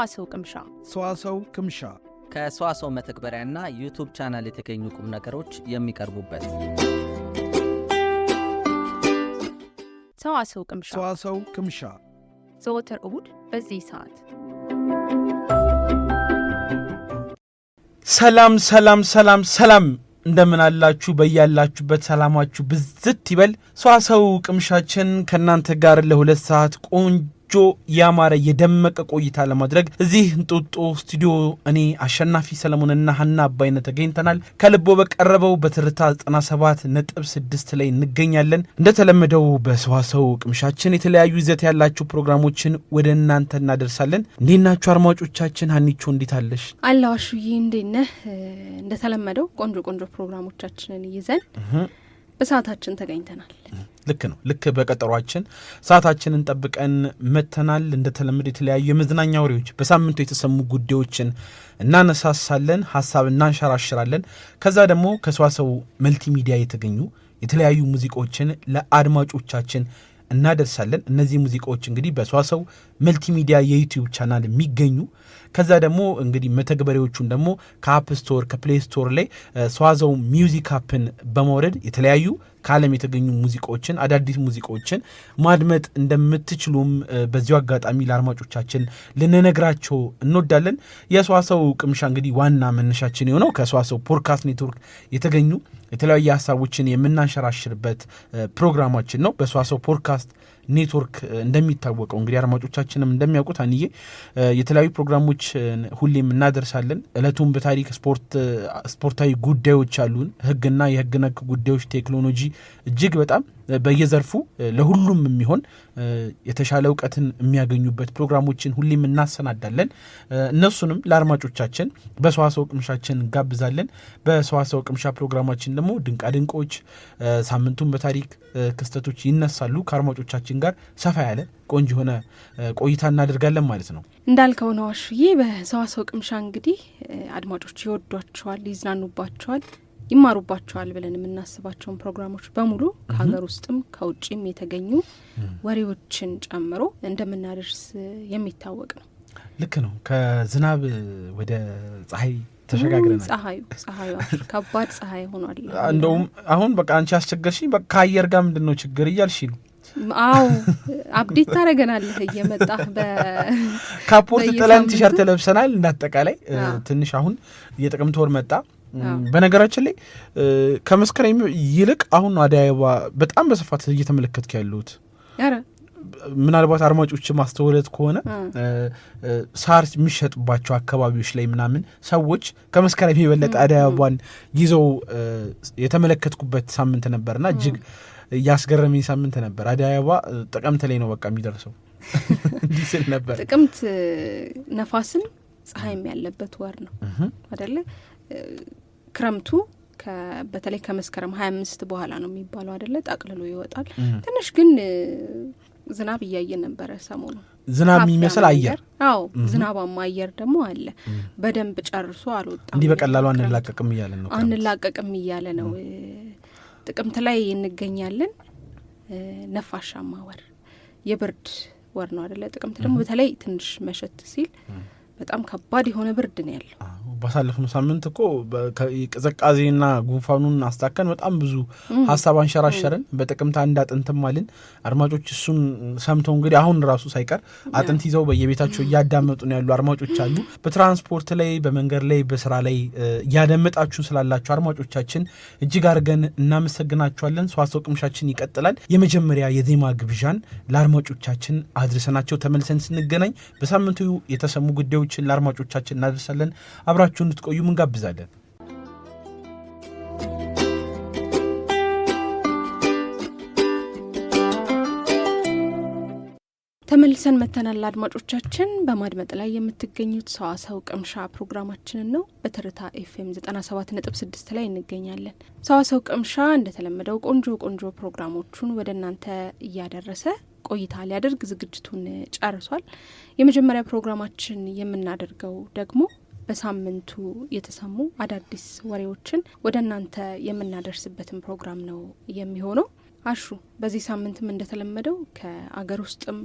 ሰዋሰው ቅምሻ ከሰዋሰው መተግበሪያና ዩቲዩብ ቻናል የተገኙ ቁም ነገሮች የሚቀርቡበት ሰዋሰው ቅምሻ ዘወትር እሁድ በዚህ ሰዓት። ሰላም እንደምን አላችሁ? በያላችሁበት ሰላማችሁ ብዝት ይበል። ሰዋሰው ቅምሻችን ከናንተ ጋር ለሁለት ሰዓት ቆንጆ ያማረ የደመቀ ቆይታ ለማድረግ እዚህ እንጦጦ ስቱዲዮ እኔ አሸናፊ ሰለሞንና ሀና አባይነት ተገኝተናል። ከልቦ በቀረበው በትርታ 97.6 ላይ እንገኛለን። እንደተለመደው በሰዋሰው ቅምሻችን የተለያዩ ይዘት ያላችሁ ፕሮግራሞችን ወደ እናንተ እናደርሳለን። እንዴት ናችሁ አድማጮቻችን? ሀኒቾ እንዴት አለሽ? አላዋሹዬ እንዴት ነህ? እንደተለመደው ቆንጆ ፕሮግራሞቻችንን ይዘን በሰዓታችን ተገኝተናል። ልክ በቀጠሯችን ሰዓታችንን ጠብቀን መተናል። እንደተለመደው የተለያዩ የመዝናኛ ወሬዎች፣ በሳምንቱ የተሰሙ ጉዳዮችን እናነሳሳለን፣ ሀሳብ እናንሸራሽራለን። ከዛ ደግሞ ከሰዋሰው መልቲሚዲያ የተገኙ የተለያዩ ሙዚቃዎችን ለአድማጮቻችን እናደርሳለን። እነዚህ ሙዚቃዎች እንግዲህ በሰዋሰው መልቲሚዲያ የዩቲዩብ ቻናል የሚገኙ ከዛ ደግሞ እንግዲህ መተግበሪያዎቹን ደግሞ ከአፕ ስቶር ከፕሌይ ስቶር ላይ ሰዋሰው ሚውዚክ አፕን በማውረድ የተለያዩ ከዓለም የተገኙ ሙዚቃዎችን አዳዲስ ሙዚቃዎችን ማድመጥ እንደምትችሉም በዚሁ አጋጣሚ ለአድማጮቻችን ልንነግራቸው እንወዳለን። የሰዋሰው ቅምሻ እንግዲህ ዋና መነሻችን የሆነው ከሰዋሰው ፖድካስት ኔትወርክ የተገኙ የተለያዩ ሀሳቦችን የምናንሸራሽርበት ፕሮግራማችን ነው። በሰዋሰው ፖድካስት ኔትወርክ እንደሚታወቀው እንግዲህ አድማጮቻችንም እንደሚያውቁት አንዬ የተለያዩ ፕሮግራሞች ሁሌም እናደርሳለን። እለቱን በታሪክ ስፖርታዊ ጉዳዮች አሉን፣ ህግና የህግ ነክ ጉዳዮች፣ ቴክኖሎጂ እጅግ በጣም በየዘርፉ ለሁሉም የሚሆን የተሻለ እውቀትን የሚያገኙበት ፕሮግራሞችን ሁሌም እናሰናዳለን። እነሱንም ለአድማጮቻችን በሰዋሰው ቅምሻችን እንጋብዛለን። በሰዋሰው ቅምሻ ፕሮግራማችን ደግሞ ድንቃድንቆች፣ ሳምንቱን በታሪክ ክስተቶች ይነሳሉ። ከአድማጮቻችን ጋር ሰፋ ያለ ቆንጆ የሆነ ቆይታ እናደርጋለን ማለት ነው። እንዳልከው ነው አሹዬ። በሰዋሰው ቅምሻ እንግዲህ አድማጮች ይወዷቸዋል፣ ይዝናኑባቸዋል፣ ይማሩባቸዋል ብለን የምናስባቸውን ፕሮግራሞች በሙሉ ከሀገር ውስጥም ከውጭም የተገኙ ወሬዎችን ጨምሮ እንደምናደርስ የሚታወቅ ነው። ልክ ነው። ከዝናብ ወደ ፀሐይ ተሸጋግረናል። ፀሐዩ ከባድ ፀሐይ ሆኗል። እንደውም አሁን በቃ አንቺ አስቸገርሽኝ፣ በቃ ከአየር ጋር ምንድን ነው ችግር እያልሽ ነው? አዎ አብዴት ታደረገናለህ እየመጣህ ካፖርት ጥለን ቲሸርት ለብሰናል። እንዳጠቃላይ ትንሽ አሁን የጥቅምት ወር መጣ። በነገራችን ላይ ከመስከረም ይልቅ አሁን አደይ አበባ በጣም በስፋት እየተመለከትክ ያሉት ምናልባት አድማጮች ማስተውለት ከሆነ ሳር የሚሸጥባቸው አካባቢዎች ላይ ምናምን ሰዎች ከመስከረም የበለጠ አደይ አበባን ይዘው የተመለከትኩበት ሳምንት ነበርና እጅግ ያስገረመኝ ሳምንት ነበር። አደይ አበባ ጥቅምት ላይ ነው በቃ የሚደርሰው እንዲህ ስል ነበር። ጥቅምት ነፋስም ፀሐይም ያለበት ወር ነው አይደለ? ክረምቱ በተለይ ከመስከረም 25 በኋላ ነው የሚባለው አይደለ? ጠቅልሎ ይወጣል። ትንሽ ግን ዝናብ እያየን ነበረ ሰሞኑ። ዝናብ የሚመስል አየር፣ አዎ ዝናባማ አየር ደግሞ አለ። በደንብ ጨርሶ አልወጣም። እንዲህ በቀላሉ አንላቀቅም እያለ ነው። ጥቅምት ላይ እንገኛለን። ነፋሻማ ወር፣ የብርድ ወር ነው አይደለ? ጥቅምት ደግሞ በተለይ ትንሽ መሸት ሲል በጣም ከባድ የሆነ ብርድ ነው ያለው። ባሳለፍነው ሳምንት እኮ ቅዝቃዜና ጉንፋኑን አስታከን በጣም ብዙ ሀሳብ አንሸራሸርን። በጥቅምት አንድ አጥንትም አልን። አድማጮች እሱን ሰምተው እንግዲህ አሁን ራሱ ሳይቀር አጥንት ይዘው በየቤታቸው እያዳመጡ ነው ያሉ አድማጮች አሉ። በትራንስፖርት ላይ፣ በመንገድ ላይ፣ በስራ ላይ እያደመጣችሁን ስላላችሁ አድማጮቻችን እጅግ አድርገን እናመሰግናችኋለን። ሰዋሰው ቅምሻችን ይቀጥላል። የመጀመሪያ የዜማ ግብዣን ለአድማጮቻችን አድርሰናቸው ተመልሰን ስንገናኝ በሳምንቱ የተሰሙ ጉዳዮችን ለአድማጮቻችን እናደርሳለን። አብራችሁ እንድትቆዩ እንጋብዛለን። ተመልሰን መተናል። አድማጮቻችን በማድመጥ ላይ የምትገኙት ሰዋሰው ቅምሻ ፕሮግራማችንን ነው። በትርታ ኤፍኤም 97.6 ላይ እንገኛለን። ሰዋሰው ቅምሻ እንደተለመደው ቆንጆ ፕሮግራሞቹን ወደ እናንተ እያደረሰ ቆይታ ሊያደርግ ዝግጅቱን ጨርሷል። የመጀመሪያ ፕሮግራማችን የምናደርገው ደግሞ በሳምንቱ የተሰሙ አዳዲስ ወሬዎችን ወደ እናንተ የምናደርስበትን ፕሮግራም ነው የሚሆነው። አሹ በዚህ ሳምንትም እንደተለመደው ከአገር ውስጥም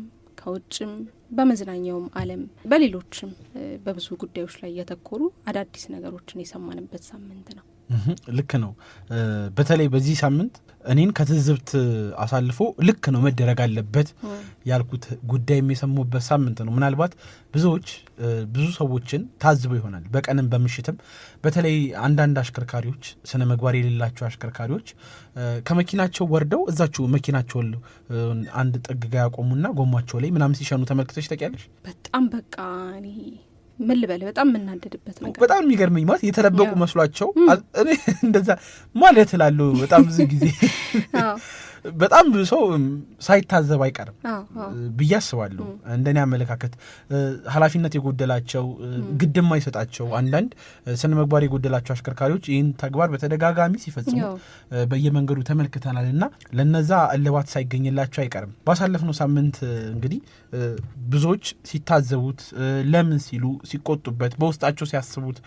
ውጭም በመዝናኛውም ዓለም በሌሎችም በብዙ ጉዳዮች ላይ ያተኮሩ አዳዲስ ነገሮችን የሰማንበት ሳምንት ነው። ልክ ነው። በተለይ በዚህ ሳምንት እኔን ከትዝብት አሳልፎ ልክ ነው መደረግ አለበት ያልኩት ጉዳይ የሚሰሙበት ሳምንት ነው። ምናልባት ብዙ ሰዎችን ታዝበው ይሆናል በቀንም በምሽትም። በተለይ አንዳንድ አሽከርካሪዎች፣ ስነ ምግባር የሌላቸው አሽከርካሪዎች ከመኪናቸው ወርደው እዛችሁ መኪናቸው አንድ ጥግ ጋ ያቆሙና ጎማቸው ላይ ምናምን ሲሸኑ ተመልክተሽ ታውቂያለሽ? በጣም በቃ እኔ ምን ልበል በጣም የምናደድበት ነገር በጣም የሚገርመኝ ማለት የተደበቁ መስሏቸው እኔ እንደዛ ማለት እላለሁ በጣም ብዙ ጊዜ በጣም ብዙ ሰው ሳይታዘብ አይቀርም ብዬ አስባለሁ። እንደኔ አመለካከት ኃላፊነት የጎደላቸው ግድም አይሰጣቸው አንዳንድ ስነ ምግባር የጎደላቸው አሽከርካሪዎች ይህን ተግባር በተደጋጋሚ ሲፈጽሙ በየመንገዱ ተመልክተናል እና ለነዛ እልባት ሳይገኝላቸው አይቀርም። ባሳለፍነው ሳምንት እንግዲህ ብዙዎች ሲታዘቡት ለምን ሲሉ ሲቆጡበት በውስጣቸው ሲያስቡት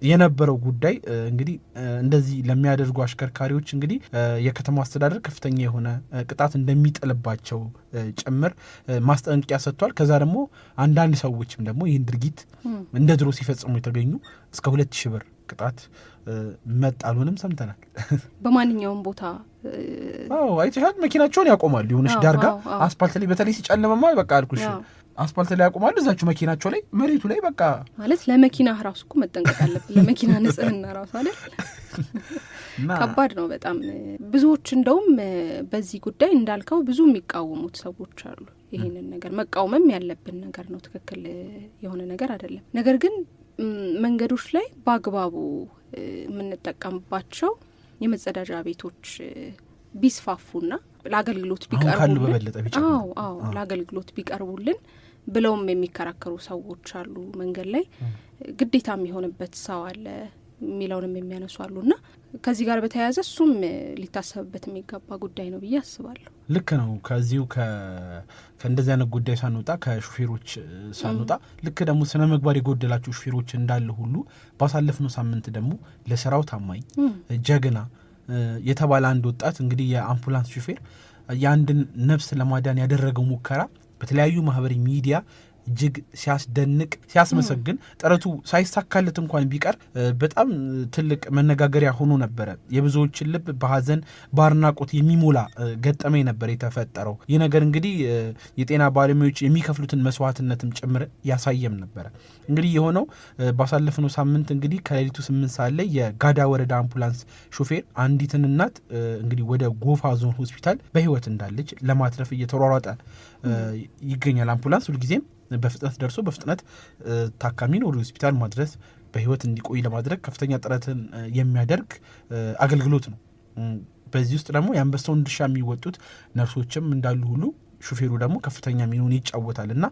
የነበረው ጉዳይ እንግዲህ እንደዚህ ለሚያደርጉ አሽከርካሪዎች እንግዲህ የከተማ አስተዳደር ከፍተኛ የሆነ ቅጣት እንደሚጥልባቸው ጭምር ማስጠንቀቂያ ሰጥቷል። ከዛ ደግሞ አንዳንድ ሰዎችም ደግሞ ይህን ድርጊት እንደ ድሮ ሲፈጽሙ የተገኙ እስከ 2,000 ብር ቅጣት መጣሉንም ሰምተናል። በማንኛውም ቦታ አይተሻል፣ መኪናቸውን ያቆማሉ የሆነች ዳርጋ አስፓልት ላይ በተለይ ሲጨልመማ በቃ አልኩሽ አስፓልት ላይ ያቆማሉ እዛችሁ መኪናቸው ላይ መሬቱ ላይ በቃ ማለት ለመኪና ራሱ እኮ መጠንቀቅ አለብን። ለመኪና ንጽህና ራሱ አይደል ከባድ ነው በጣም። ብዙዎች እንደውም በዚህ ጉዳይ እንዳልከው ብዙ የሚቃወሙት ሰዎች አሉ። ይህንን ነገር መቃወምም ያለብን ነገር ነው፣ ትክክል የሆነ ነገር አይደለም። ነገር ግን መንገዶች ላይ በአግባቡ የምንጠቀምባቸው የመጸዳጃ ቤቶች ቢስፋፉና ለአገልግሎት ቢቀርቡልን ለአገልግሎት ቢቀርቡልን ብለውም የሚከራከሩ ሰዎች አሉ። መንገድ ላይ ግዴታ የሚሆንበት ሰው አለ የሚለውንም የሚያነሱ አሉና ከዚህ ጋር በተያያዘ እሱም ሊታሰብበት የሚገባ ጉዳይ ነው ብዬ አስባለሁ። ልክ ነው። ከዚሁ ከእንደዚህ አይነት ጉዳይ ሳንወጣ ከሹፌሮች ሳንወጣ ልክ ደግሞ ስነ ምግባር የጎደላቸው ሹፌሮች እንዳለ ሁሉ ባሳለፍነው ሳምንት ደግሞ ለስራው ታማኝ ጀግና የተባለ አንድ ወጣት እንግዲህ የአምቡላንስ ሹፌር የአንድን ነፍስ ለማዳን ያደረገው ሙከራ በተለያዩ ማህበራዊ ሚዲያ እጅግ ሲያስደንቅ ሲያስመሰግን ጥረቱ ሳይሳካለት እንኳን ቢቀር በጣም ትልቅ መነጋገሪያ ሆኖ ነበረ። የብዙዎችን ልብ በሀዘን በአድናቆት የሚሞላ ገጠመኝ ነበር የተፈጠረው። ይህ ነገር እንግዲህ የጤና ባለሙያዎች የሚከፍሉትን መስዋዕትነትም ጭምር ያሳየም ነበረ። እንግዲህ የሆነው ባሳለፍነው ሳምንት እንግዲህ ከሌሊቱ 8 ሰዓት ላይ የጋዳ ወረዳ አምቡላንስ ሾፌር አንዲትን እናት እንግዲህ ወደ ጎፋ ዞን ሆስፒታል በህይወት እንዳለች ለማትረፍ እየተሯሯጠ ይገኛል። አምቡላንስ ሁልጊዜም በፍጥነት ደርሶ በፍጥነት ታካሚን ወደ ሆስፒታል ማድረስ በህይወት እንዲቆይ ለማድረግ ከፍተኛ ጥረትን የሚያደርግ አገልግሎት ነው። በዚህ ውስጥ ደግሞ የአንበሳውን ድርሻ የሚወጡት ነርሶችም እንዳሉ ሁሉ ሹፌሩ ደግሞ ከፍተኛ ሚናውን ይጫወታል እና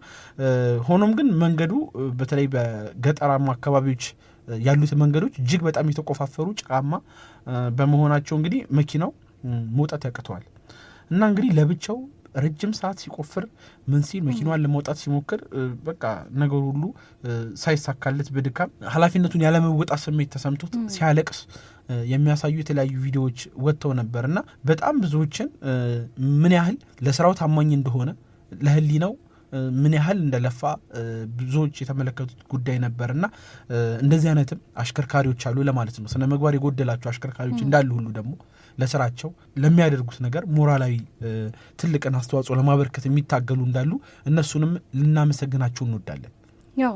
ሆኖም ግን መንገዱ በተለይ በገጠራማ አካባቢዎች ያሉት መንገዶች እጅግ በጣም የተቆፋፈሩ ጭቃማ በመሆናቸው እንግዲህ መኪናው መውጣት ያቅተዋል እና እንግዲህ ለብቻው ረጅም ሰዓት ሲቆፍር ምን ሲል መኪናዋን ለማውጣት ሲሞክር በቃ ነገሩ ሁሉ ሳይሳካለት በድካም ኃላፊነቱን ያለመወጣት ስሜት ተሰምቶት ሲያለቅስ የሚያሳዩ የተለያዩ ቪዲዮዎች ወጥተው ነበርና በጣም ብዙዎችን ምን ያህል ለስራው ታማኝ እንደሆነ ለህሊናው ምን ያህል እንደለፋ ብዙዎች የተመለከቱት ጉዳይ ነበርና እንደዚህ አይነትም አሽከርካሪዎች አሉ ለማለት ነው። ስነ ምግባር የጎደላቸው አሽከርካሪዎች እንዳሉ ሁሉ ደግሞ ለስራቸው ለሚያደርጉት ነገር ሞራላዊ ትልቅን አስተዋጽኦ ለማበርከት የሚታገሉ እንዳሉ እነሱንም ልናመሰግናቸው እንወዳለን። ያው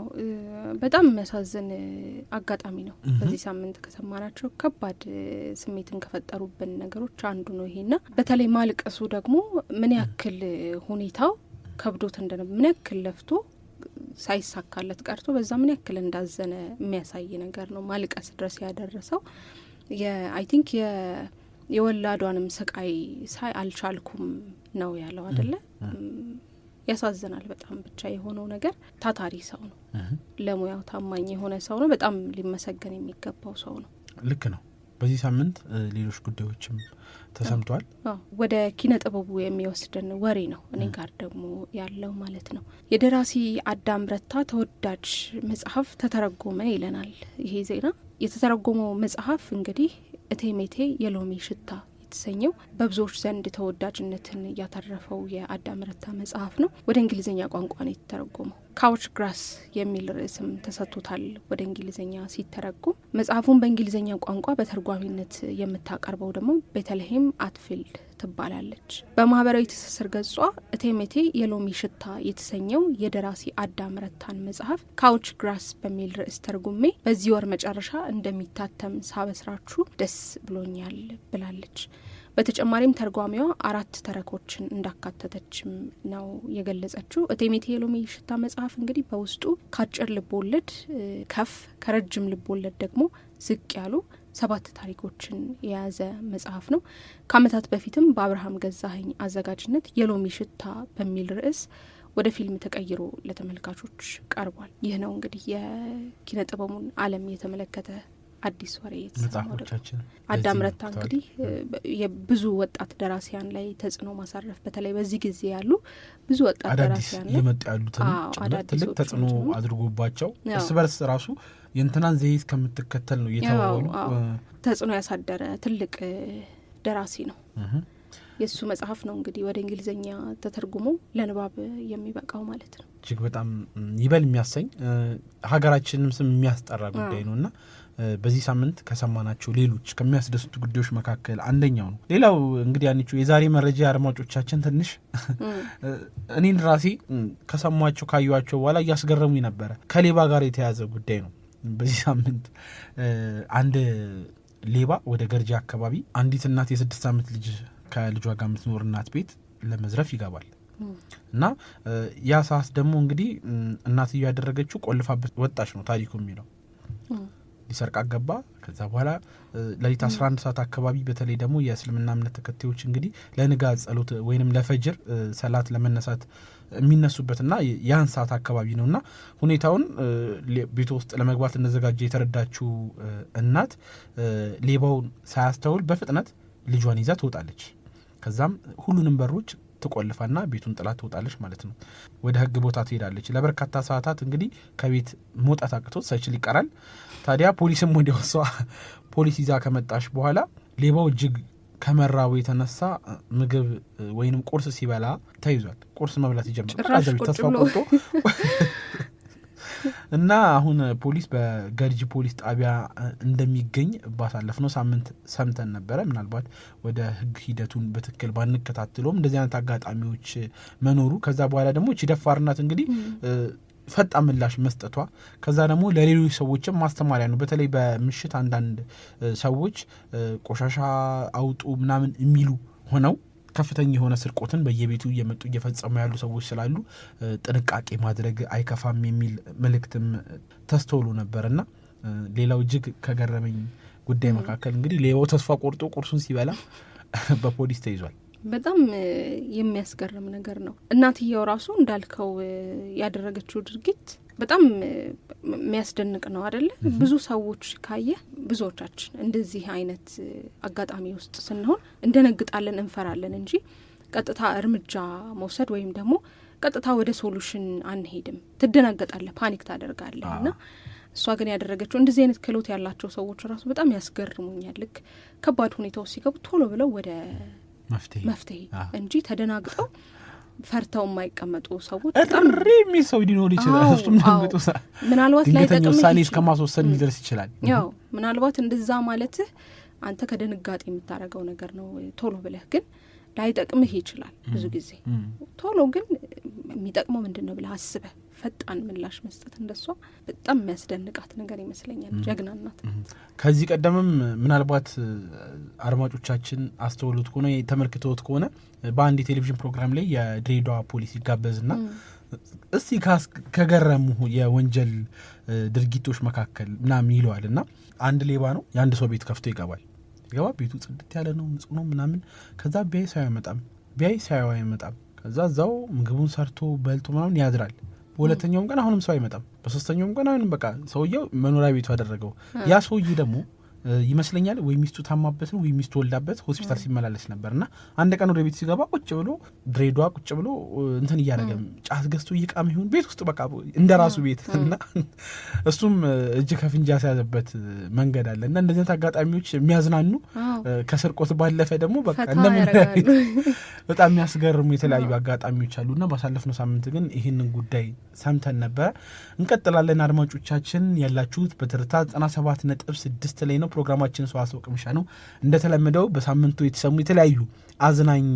በጣም የሚያሳዝን አጋጣሚ ነው። በዚህ ሳምንት ከሰማናቸው ከባድ ስሜትን ከፈጠሩብን ነገሮች አንዱ ነው ይሄና በተለይ ማልቀሱ ደግሞ ምን ያክል ሁኔታው ከብዶት እንደነበር ምን ያክል ለፍቶ ሳይሳካለት ቀርቶ በዛ ምን ያክል እንዳዘነ የሚያሳይ ነገር ነው። ማልቀስ ድረስ ያደረሰው አይ ቲንክ የወላዷንም ስቃይ ሳይ አልቻልኩም ነው ያለው አይደለ? ያሳዝናል በጣም። ብቻ የሆነው ነገር ታታሪ ሰው ነው፣ ለሙያው ታማኝ የሆነ ሰው ነው፣ በጣም ሊመሰገን የሚገባው ሰው ነው። ልክ ነው። በዚህ ሳምንት ሌሎች ጉዳዮችም ተሰምቷል። ወደ ኪነ ጥበቡ የሚወስደን ወሬ ነው እኔ ጋር ደግሞ ያለው ማለት ነው። የደራሲ አዳም ረታ ተወዳጅ መጽሐፍ ተተረጎመ ይለናል ይሄ ዜና። የተተረጎመው መጽሐፍ እንግዲህ እቴሜቴ የሎሚ ሽታ የተሰኘው በብዙዎች ዘንድ ተወዳጅነትን ያተረፈው የአዳም ረታ መጽሐፍ ነው። ወደ እንግሊዝኛ ቋንቋ ነው የተተረጎመው። ካውች ግራስ የሚል ርዕስም ተሰጥቶታል ወደ እንግሊዝኛ ሲተረጎም። መጽሐፉን በእንግሊዝኛ ቋንቋ በተርጓሚነት የምታቀርበው ደግሞ ቤተልሔም አትፊልድ ትባላለች። በማህበራዊ ትስስር ገጿ እቴሜቴ የሎሚ ሽታ የተሰኘው የደራሲ አዳም ረታን መጽሐፍ ካውች ግራስ በሚል ርዕስ ተርጉሜ በዚህ ወር መጨረሻ እንደሚታተም ሳበስራችሁ ደስ ብሎኛል ብላለች። በተጨማሪም ተርጓሚዋ 4 ተረኮችን እንዳካተተችም ነው የገለጸችው። እቴሜቴ የሎሚ ሽታ መጽሐፍ እንግዲህ በውስጡ ከአጭር ልቦለድ ከፍ ከረጅም ልቦለድ ደግሞ ዝቅ ያሉ 7 ታሪኮችን የያዘ መጽሐፍ ነው። ከዓመታት በፊትም በአብርሃም ገዛኸኝ አዘጋጅነት የሎሚ ሽታ በሚል ርዕስ ወደ ፊልም ተቀይሮ ለተመልካቾች ቀርቧል። ይህ ነው እንግዲህ የኪነ ጥበቡን ዓለም የተመለከተ አዲስ ወሬ መጽሐፎቻችን። አዳም ረታ እንግዲህ የብዙ ወጣት ደራሲያን ላይ ተጽዕኖ ማሳረፍ በተለይ በዚህ ጊዜ ያሉ ብዙ ወጣት ደራሲያን ላይ እየመጡ ያሉትን ጭምር ትልቅ ተጽዕኖ አድርጎባቸው እርስ በርስ ራሱ የእንትናን ዘይት ከምትከተል ነው እየተባሉ ተጽዕኖ ያሳደረ ትልቅ ደራሲ ነው። የእሱ መጽሐፍ ነው እንግዲህ ወደ እንግሊዝኛ ተተርጉሞ ለንባብ የሚበቃው ማለት ነው። እጅግ በጣም ይበል የሚያሰኝ ሀገራችንም ስም የሚያስጠራ ጉዳይ ነው እና በዚህ ሳምንት ከሰማናቸው ሌሎች ከሚያስደስቱ ጉዳዮች መካከል አንደኛው ነው። ሌላው እንግዲህ አንቺ የዛሬ መረጃ አድማጮቻችን ትንሽ እኔን ራሴ ከሰሟቸው ካዩዋቸው በኋላ እያስገረሙኝ ነበረ። ከሌባ ጋር የተያዘ ጉዳይ ነው። በዚህ ሳምንት አንድ ሌባ ወደ ገርጂ አካባቢ አንዲት እናት የ6 ዓመት ልጅ ከልጇ ጋር የምትኖር እናት ቤት ለመዝረፍ ይገባል እና ያ ሰዓት ደግሞ እንግዲህ እናትዮ ያደረገችው ቆልፋበት ወጣች ነው ታሪኩ የሚለው። ሊሰርቃ ገባ። ከዛ በኋላ ለሊት 11 ሰዓት አካባቢ በተለይ ደግሞ የእስልምና እምነት ተከታዮች እንግዲህ ለንጋት ጸሎት ወይንም ለፈጅር ሰላት ለመነሳት የሚነሱበትና ያን ሰዓት አካባቢ ነውና ሁኔታውን ቤት ውስጥ ለመግባት እንደዘጋጀ የተረዳችው እናት ሌባውን ሳያስተውል በፍጥነት ልጇን ይዛ ትወጣለች። ከዛም ሁሉንም በሮች ትቆልፋና ቤቱን ጥላ ትወጣለች ማለት ነው። ወደ ህግ ቦታ ትሄዳለች። ለበርካታ ሰዓታት እንግዲህ ከቤት መውጣት አቅቶት ሳይችል ይቀራል። ታዲያ ፖሊስም ወዲያው እሷ ፖሊስ ይዛ ከመጣች በኋላ ሌባው እጅግ ከመራቡ የተነሳ ምግብ ወይንም ቁርስ ሲበላ ተይዟል። ቁርስ መብላት ይጀምራል። ተስፋ ቆርጦ እና አሁን ፖሊስ በገርጂ ፖሊስ ጣቢያ እንደሚገኝ ባሳለፍነው ሳምንት ሰምተን ነበረ። ምናልባት ወደ ህግ ሂደቱን በትክክል ባንከታተለውም እንደዚህ አይነት አጋጣሚዎች መኖሩ ከዛ በኋላ ደግሞ እቺ ደፋር እናት እንግዲህ ፈጣን ምላሽ መስጠቷ ከዛ ደግሞ ለሌሎች ሰዎችም ማስተማሪያ ነው። በተለይ በምሽት አንዳንድ ሰዎች ቆሻሻ አውጡ ምናምን የሚሉ ሆነው ከፍተኛ የሆነ ስርቆትን በየቤቱ እየመጡ እየፈጸሙ ያሉ ሰዎች ስላሉ ጥንቃቄ ማድረግ አይከፋም የሚል መልእክትም ተስተውሎ ነበርና ሌላው እጅግ ከገረመኝ ጉዳይ መካከል እንግዲህ ሌባው ተስፋ ቆርጦ ቁርሱን ሲበላ በፖሊስ ተይዟል። በጣም የሚያስገርም ነገር ነው። እናትየው ራሱ እንዳልከው ያደረገችው ድርጊት በጣም የሚያስደንቅ ነው አይደለ? ብዙ ሰዎች ካየ ብዙዎቻችን እንደዚህ አይነት አጋጣሚ ውስጥ ስንሆን እንደነግጣለን፣ እንፈራለን እንጂ ቀጥታ እርምጃ መውሰድ ወይም ደግሞ ቀጥታ ወደ ሶሉሽን አንሄድም። ትደናገጣለህ፣ ፓኒክ ታደርጋለህ እና እሷ ግን ያደረገችው እንደዚህ አይነት ክህሎት ያላቸው ሰዎች ራሱ በጣም ያስገርሙኛል። ልክ ከባድ ሁኔታ ውስጥ ሲገቡ ቶሎ ብለው ወደ መፍትሄ እንጂ ተደናግጠው ፈርተው የማይቀመጡ ሰዎች በጣም የሚል ሰው ሊኖር ይችላል። እሱም ደንግጦ ምናልባት ላይ ጠቅም ውሳኔ እስከማስወሰን ሊደርስ ይችላል። ያው ምናልባት እንደዛ ማለትህ አንተ ከደንጋጤ የምታደርገው ነገር ነው። ቶሎ ብለህ ግን ላይጠቅምህ ይችላል። ብዙ ጊዜ ቶሎ ግን የሚጠቅመው ምንድን ነው ብለህ አስበህ ፈጣን ምላሽ መስጠት እንደሷ በጣም የሚያስደንቃት ነገር ይመስለኛል። ጀግና ናት። ከዚህ ቀደምም ምናልባት አድማጮቻችን አስተውሎት ከሆነ ተመልክተውት ከሆነ በአንድ የቴሌቪዥን ፕሮግራም ላይ የድሬዳዋ ፖሊስ ይጋበዝና እስቲ ከገረሙ የወንጀል ድርጊቶች መካከል ምናምን ይለዋል እና አንድ ሌባ ነው የአንድ ሰው ቤት ከፍቶ ይገባል። ቤቱ ጽድት ያለ ነው፣ ንጹህ ነው ምናምን። ከዛ ቢያይ ሳያው አይመጣም። ከዛ እዛው ምግቡን ሰርቶ በልቶ ምናምን ያድራል። በሁለተኛውም ቀን አሁንም ሰው አይመጣም። በሶስተኛውም ቀን አሁንም በቃ ሰውየው መኖሪያ ቤቱ አደረገው። ያ ሰውዬ ደግሞ ይመስለኛል ወይ ሚስቱ ታማበት ነው ወይ ሚስቱ ወልዳበት ሆስፒታል ሲመላለስ ነበርና አንድ ቀን ወደ ቤት ሲገባ ቁጭ ብሎ ድሬዳዋ ቁጭ ብሎ እንትን እያደረገ ጫት ገዝቶ እየቃመ ይሁን ቤት ውስጥ በቃ እንደራሱ ቤት እና እሱም እጅ ከፍንጅ ያስያዘበት መንገድ አለ እና እንደዚህ አይነት አጋጣሚዎች የሚያዝናኑ ከስርቆት ባለፈ ደግሞ በቃ በጣም የሚያስገርሙ የተለያዩ አጋጣሚዎች አሉና ባሳለፍነው ሳምንት ግን ይህንን ጉዳይ ሰምተን ነበር። እንቀጥላለን። አድማጮቻችን ያላችሁት በትርታ 97.6 ላይ ነው። ፕሮግራማችን ሰዋሰው ቅምሻ ነው። እንደተለመደው በሳምንቱ የተሰሙ የተለያዩ አዝናኝ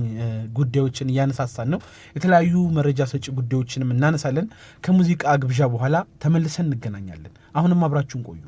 ጉዳዮችን እያነሳሳን ነው። የተለያዩ መረጃ ሰጪ ጉዳዮችንም እናነሳለን። ከሙዚቃ ግብዣ በኋላ ተመልሰን እንገናኛለን። አሁንም አብራችሁን ቆዩ።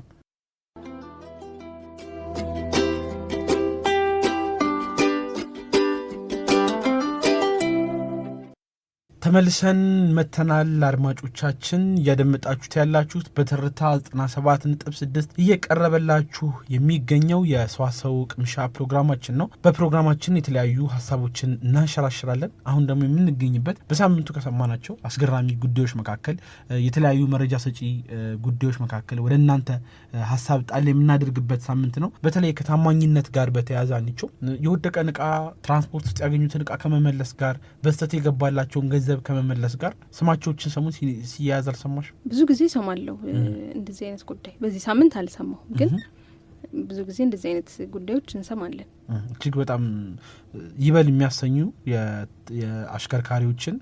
ተመልሰን መተናል። አድማጮቻችን እያደመጣችሁት ያላችሁት በትርታ 97.6 እየቀረበላችሁ የሚገኘው የሰዋሰው ቅምሻ ፕሮግራማችን ነው። በፕሮግራማችን የተለያዩ ሀሳቦችን እናንሸራሽራለን። አሁን ደግሞ የምንገኝበት በሳምንቱ ከሰማናቸው አስገራሚ ጉዳዮች መካከል የተለያዩ መረጃ ሰጪ ጉዳዮች መካከል ወደ እናንተ ሀሳብ ጣል የምናደርግበት ሳምንት ነው። በተለይ ከታማኝነት ጋር በተያያዘ አንቸው የወደቀን እቃ ትራንስፖርት ውስጥ ያገኙትን እቃ ከመመለስ ጋር በስተት የገባላቸውን ገንዘብ ከመመለስ ጋር ስማቸውን ሰሙ ሲያያዝ አልሰማሽ? ብዙ ጊዜ ሰማለሁ እንደዚህ አይነት ጉዳይ። በዚህ ሳምንት አልሰማሁም፣ ግን ብዙ ጊዜ እንደዚህ አይነት ጉዳዮች እንሰማለን። እጅግ በጣም ይበል የሚያሰኙ የአሽከርካሪዎችን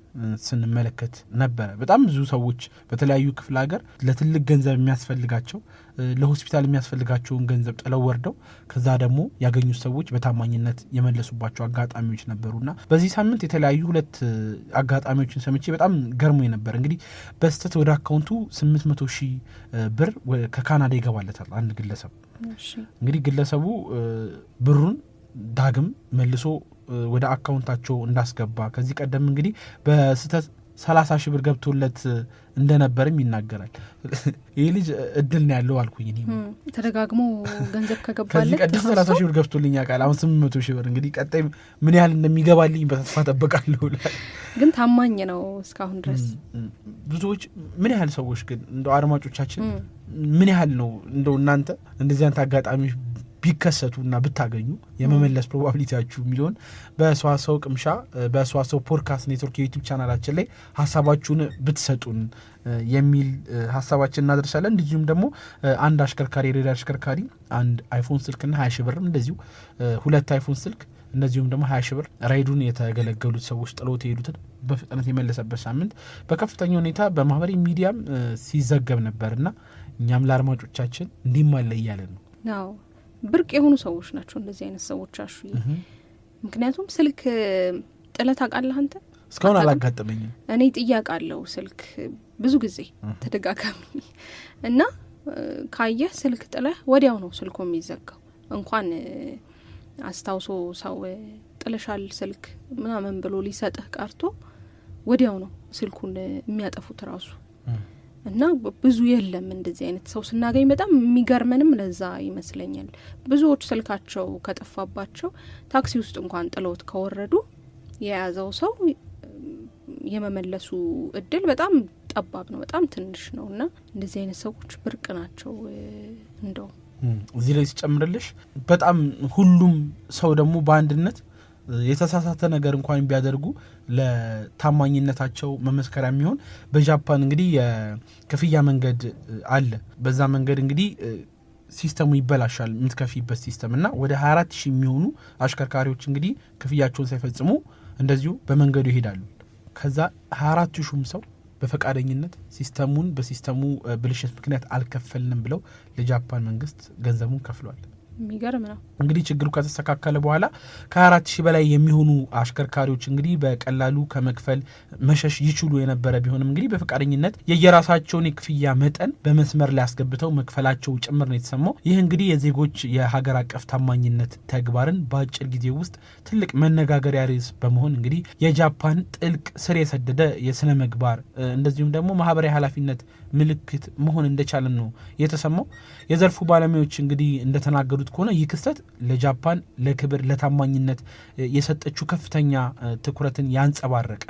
ስንመለከት ነበረ። በጣም ብዙ ሰዎች በተለያዩ ክፍለ ሀገር ለትልቅ ገንዘብ የሚያስፈልጋቸው ለሆስፒታል የሚያስፈልጋቸውን ገንዘብ ጥለው ወርደው ከዛ ደግሞ ያገኙት ሰዎች በታማኝነት የመለሱባቸው አጋጣሚዎች ነበሩና በዚህ ሳምንት የተለያዩ ሁለት አጋጣሚዎችን ሰምቼ በጣም ገርሞኝ ነበር። እንግዲህ በስተት ወደ አካውንቱ 800,000 ብር ከካናዳ ይገባለታል አንድ ግለሰብ። እንግዲህ ግለሰቡ ብሩን ዳግም መልሶ ወደ አካውንታቸው እንዳስገባ ከዚህ ቀደም እንግዲህ በስተት 30,000 ብር ገብቶለት እንደነበርም ይናገራል። ይህ ልጅ እድል ነው ያለው አልኩኝ። ተደጋግሞ ገንዘብ ከገባለት ከዚህ ቀደም 30,000 ብር ገብቶልኝ ያውቃል። አሁን 800,000 ብር እንግዲህ ቀጣይ ምን ያህል እንደሚገባልኝ በተስፋ ጠብቃለሁ። ግን ታማኝ ነው እስካሁን ድረስ። ብዙዎች ምን ያህል ሰዎች ግን እንደው አድማጮቻችን ምን ያህል ነው እንደው እናንተ እንደዚህ አይነት አጋጣሚዎች ቢከሰቱና ብታገኙ የመመለስ ፕሮባቢሊቲያችሁ የሚለውን በሰዋሰው ቅምሻ በሰዋሰው ፖድካስት ኔትወርክ የዩቲዩብ ቻናላችን ላይ ሀሳባችሁን ብትሰጡን የሚል ሀሳባችን እናደርሳለን። እንደዚሁም ደግሞ አንድ አሽከርካሪ የሬዳ አሽከርካሪ አንድ አይፎን ስልክና 20,000 ብር እንደዚሁ ሁለት አይፎን ስልክ እንደዚሁም ደግሞ 20,000 ብር ራይዱን የተገለገሉት ሰዎች ጥሎት የሄዱትን በፍጥነት የመለሰበት ሳምንት በከፍተኛ ሁኔታ በማህበራዊ ሚዲያም ሲዘገብ ነበርና እኛም ለአድማጮቻችን እንዲማለ እያለን ነው። አዎ ብርቅ የሆኑ ሰዎች ናቸው እንደዚህ አይነት ሰዎች አሹ። ምክንያቱም ስልክ ጥለት አውቃለህ አንተ? እስካሁን አላጋጠመኝም። እኔ ጥያቄ አለው ስልክ ብዙ ጊዜ ተደጋጋሚ እና ካየህ ስልክ ጥለህ ወዲያው ነው ስልኩ የሚዘጋው። እንኳን አስታውሶ ሰው ጥለሻል ስልክ ምናምን ብሎ ሊሰጥህ ቀርቶ ወዲያው ነው ስልኩን የሚያጠፉት ራሱ። እና ብዙ የለም እንደዚህ አይነት ሰው ስናገኝ በጣም የሚገርመንም ለዛ ይመስለኛል። ብዙዎች ስልካቸው ከጠፋባቸው ታክሲ ውስጥ እንኳን ጥለውት ከወረዱ የያዘው ሰው የመመለሱ እድል በጣም ጠባብ ነው፣ በጣም ትንሽ ነው። እና እንደዚህ አይነት ሰዎች ብርቅ ናቸው። እንደው እዚህ ላይ ሲጨምርልሽ በጣም ሁሉም ሰው ደግሞ በአንድነት የተሳሳተ ነገር እንኳን ቢያደርጉ ለታማኝነታቸው መመስከሪያ የሚሆን በጃፓን እንግዲህ የክፍያ መንገድ አለ። በዛ መንገድ እንግዲህ ሲስተሙ ይበላሻል የምትከፊበት ሲስተም እና ወደ 24,000 የሚሆኑ አሽከርካሪዎች እንግዲህ ክፍያቸውን ሳይፈጽሙ እንደዚሁ በመንገዱ ይሄዳሉ። ከዛ 24,000 ሰው በፈቃደኝነት ሲስተሙን በሲስተሙ ብልሽት ምክንያት አልከፈልንም ብለው ለጃፓን መንግስት ገንዘቡን ከፍሏል። የሚገርም ነው። እንግዲህ ችግሩ ከተስተካከለ በኋላ ከ24,000 በላይ የሚሆኑ አሽከርካሪዎች እንግዲህ በቀላሉ ከመክፈል መሸሽ ይችሉ የነበረ ቢሆንም እንግዲህ በፈቃደኝነት የየራሳቸውን የክፍያ መጠን በመስመር ላይ አስገብተው መክፈላቸው ጭምር ነው የተሰማው። ይህ እንግዲህ የዜጎች የሀገር አቀፍ ታማኝነት ተግባርን በአጭር ጊዜ ውስጥ ትልቅ መነጋገሪያ ርዕስ በመሆን እንግዲህ የጃፓን ጥልቅ ስር የሰደደ የስነ ምግባር እንደዚሁም ደግሞ ማህበራዊ ኃላፊነት ምልክት መሆን እንደቻለም ነው የተሰማው። የዘርፉ ባለሙያዎች እንግዲህ እንደተናገሩት ከሆነ ይህ ክስተት ለጃፓን ለክብር ለታማኝነት የሰጠችው ከፍተኛ ትኩረትን ያንጸባረቀ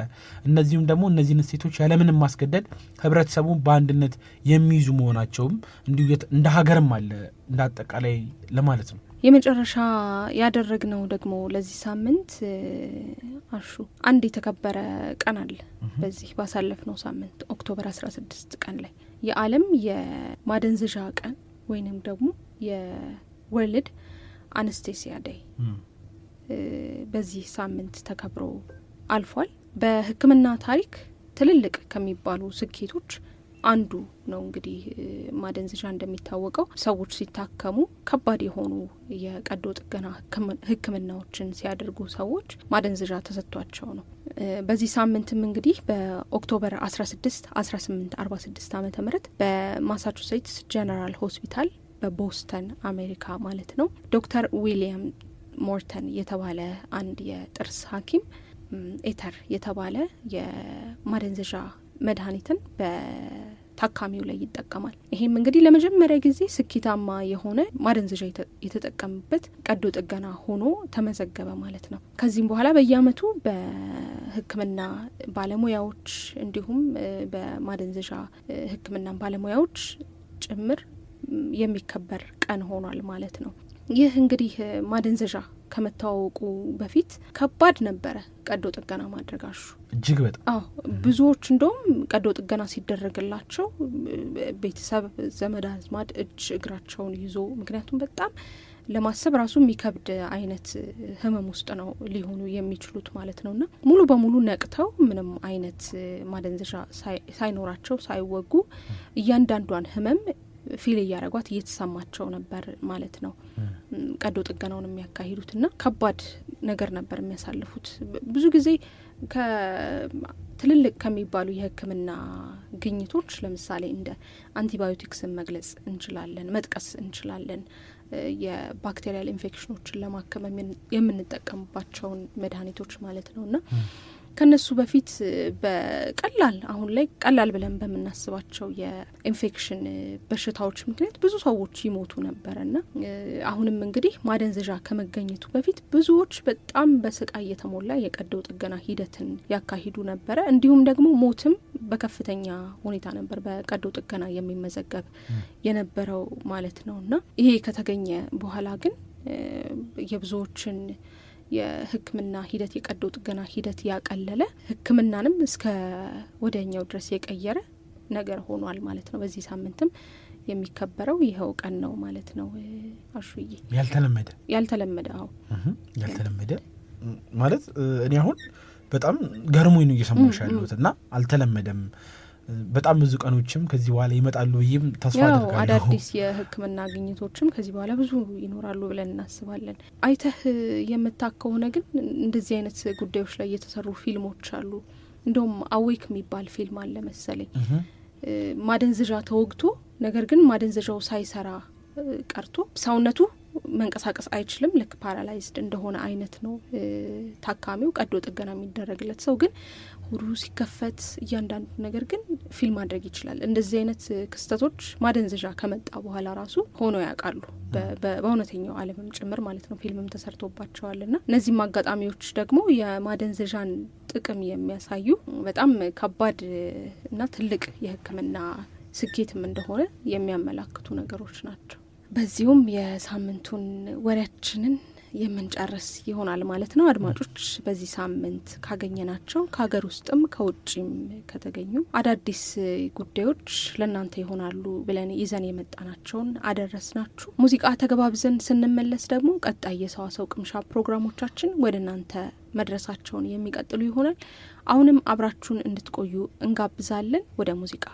እነዚህም ደግሞ እነዚህን እሴቶች ያለምንም ማስገደድ ህብረተሰቡ በአንድነት የሚይዙ መሆናቸውም እንዲሁ እንደ ሀገርም አለ እንዳጠቃላይ ለማለት ነው። የመጨረሻ ያደረግነው ደግሞ ለዚህ ሳምንት አንድ የተከበረ ቀን አለ። በዚህ ባሳለፍነው ሳምንት ኦክቶበር 16 ቀን ላይ የዓለም የማደንዘዣ ቀን ወይንም ደግሞ የወርልድ አነስቴሲያ ዴይ በዚህ ሳምንት ተከብሮ አልፏል። በሕክምና ታሪክ ትልልቅ ከሚባሉ ስኬቶች አንዱ ነው። እንግዲህ ማደንዘዣ እንደሚታወቀው ሰዎች ሲታከሙ ከባድ የሆኑ የቀዶ ጥገና ህክምናዎችን ሲያደርጉ ሰዎች ማደንዘዣ ተሰጥቷቸው ነው። በዚህ ሳምንትም እንግዲህ በኦክቶበር 16 1846 ዓመተ ምህረት በማሳቹሴትስ ጀነራል ሆስፒታል በቦስተን አሜሪካ ማለት ነው ዶክተር ዊሊያም ሞርተን የተባለ አንድ የጥርስ ሐኪም ኤተር የተባለ የማደንዘዣ መድኃኒትን በታካሚው ላይ ይጠቀማል። ይሄም እንግዲህ ለመጀመሪያ ጊዜ ስኬታማ የሆነ ማደንዘዣ የተጠቀምበት ቀዶ ጥገና ሆኖ ተመዘገበ ማለት ነው። ከዚህም በኋላ በየአመቱ በህክምና ባለሙያዎች እንዲሁም በማደንዘዣ ህክምና ባለሙያዎች ጭምር የሚከበር ቀን ሆኗል ማለት ነው። ይህ እንግዲህ ማደንዘዣ ከመታወቁ በፊት ከባድ ነበረ ቀዶ ጥገና ማድረጋሹ እጅግ በጣም ብዙዎች እንደውም ቀዶ ጥገና ሲደረግላቸው ቤተሰብ ዘመድ አዝማድ እጅ እግራቸውን ይዞ ምክንያቱም በጣም ለማሰብ ራሱ የሚከብድ አይነት ህመም ውስጥ ነው ሊሆኑ የሚችሉት ማለት ነውና ሙሉ በሙሉ ነቅተው ምንም አይነት ማደንዘዣ ሳይኖራቸው ሳይወጉ እያንዳንዷን ህመም ፊል እያረጓት እየተሰማቸው ነበር ማለት ነው ቀዶ ጥገናውን የሚያካሂዱትና ከባድ ነገር ነበር የሚያሳልፉት። ብዙ ጊዜ ከትልልቅ ከሚባሉ የህክምና ግኝቶች ለምሳሌ እንደ አንቲባዮቲክስን መግለጽ እንችላለን፣ መጥቀስ እንችላለን። የባክቴሪያል ኢንፌክሽኖችን ለማከም የምንጠቀምባቸውን መድኃኒቶች ማለት ነውና ከነሱ በፊት በቀላል አሁን ላይ ቀላል ብለን በምናስባቸው የኢንፌክሽን በሽታዎች ምክንያት ብዙ ሰዎች ይሞቱ ነበርና አሁንም እንግዲህ ማደንዘዣ ከመገኘቱ በፊት ብዙዎች በጣም በስቃይ የተሞላ የቀዶ ጥገና ሂደትን ያካሂዱ ነበረ። እንዲሁም ደግሞ ሞትም በከፍተኛ ሁኔታ ነበር በቀዶ ጥገና የሚመዘገብ የነበረው ማለት ነውና ይሄ ከተገኘ በኋላ ግን የብዙዎችን የህክምና ሂደት የቀዶ ጥገና ሂደት ያቀለለ ህክምናንም እስከ ወደኛው ድረስ የቀየረ ነገር ሆኗል ማለት ነው። በዚህ ሳምንትም የሚከበረው ይኸው ቀን ነው ማለት ነው። አሹዬ ያልተለመደ ያልተለመደ ማለት እኔ አሁን በጣም ገርሞኝ ነው እየሰማሁሽ ያለሁት እና አልተለመደም። በጣም ብዙ ቀኖችም ከዚህ በኋላ ይመጣሉ ብዬም ተስፋ አደርጋለሁ። አዳዲስ የህክምና ግኝቶችም ከዚህ በኋላ ብዙ ይኖራሉ ብለን እናስባለን። አይተህ የምታከውነ ግን እንደዚህ አይነት ጉዳዮች ላይ የተሰሩ ፊልሞች አሉ። እንደውም አዌክ የሚባል ፊልም አለ መሰለኝ። ማደንዘዣ ተወግቶ ነገር ግን ማደንዘዣው ሳይሰራ ቀርቶ ሰውነቱ መንቀሳቀስ አይችልም። ልክ ፓራላይዝድ እንደሆነ አይነት ነው ታካሚው ቀዶ ጥገና የሚደረግለት ሰው ግን ሆዱ ሲከፈት እያንዳንዱ ነገር ግን ፊልም ማድረግ ይችላል። እንደዚህ አይነት ክስተቶች ማደንዘዣ ከመጣ በኋላ ራሱ ሆኖ ያውቃሉ በእውነተኛው ዓለምም ጭምር ማለት ነው። ፊልምም ተሰርቶባቸዋልና እነዚህም አጋጣሚዎች ደግሞ የማደንዘዣን ጥቅም የሚያሳዩ በጣም ከባድ እና ትልቅ የህክምና ስኬትም እንደሆነ የሚያመላክቱ ነገሮች ናቸው። በዚሁም የሳምንቱን ወሬያችንን የምንጨርስ ይሆናል ማለት ነው። አድማጮች በዚህ ሳምንት ካገኘናቸው ከሀገር ውስጥም ከውጭም ከተገኙ አዳዲስ ጉዳዮች ለእናንተ ይሆናሉ ብለን ይዘን የመጣናቸውን አደረስናችሁ። ሙዚቃ ተገባብዘን ስንመለስ ደግሞ ቀጣይ የሰዋሰው ቅምሻ ፕሮግራሞቻችን ወደ እናንተ መድረሳቸውን የሚቀጥሉ ይሆናል። አሁንም አብራችሁን እንድትቆዩ እንጋብዛለን። ወደ ሙዚቃ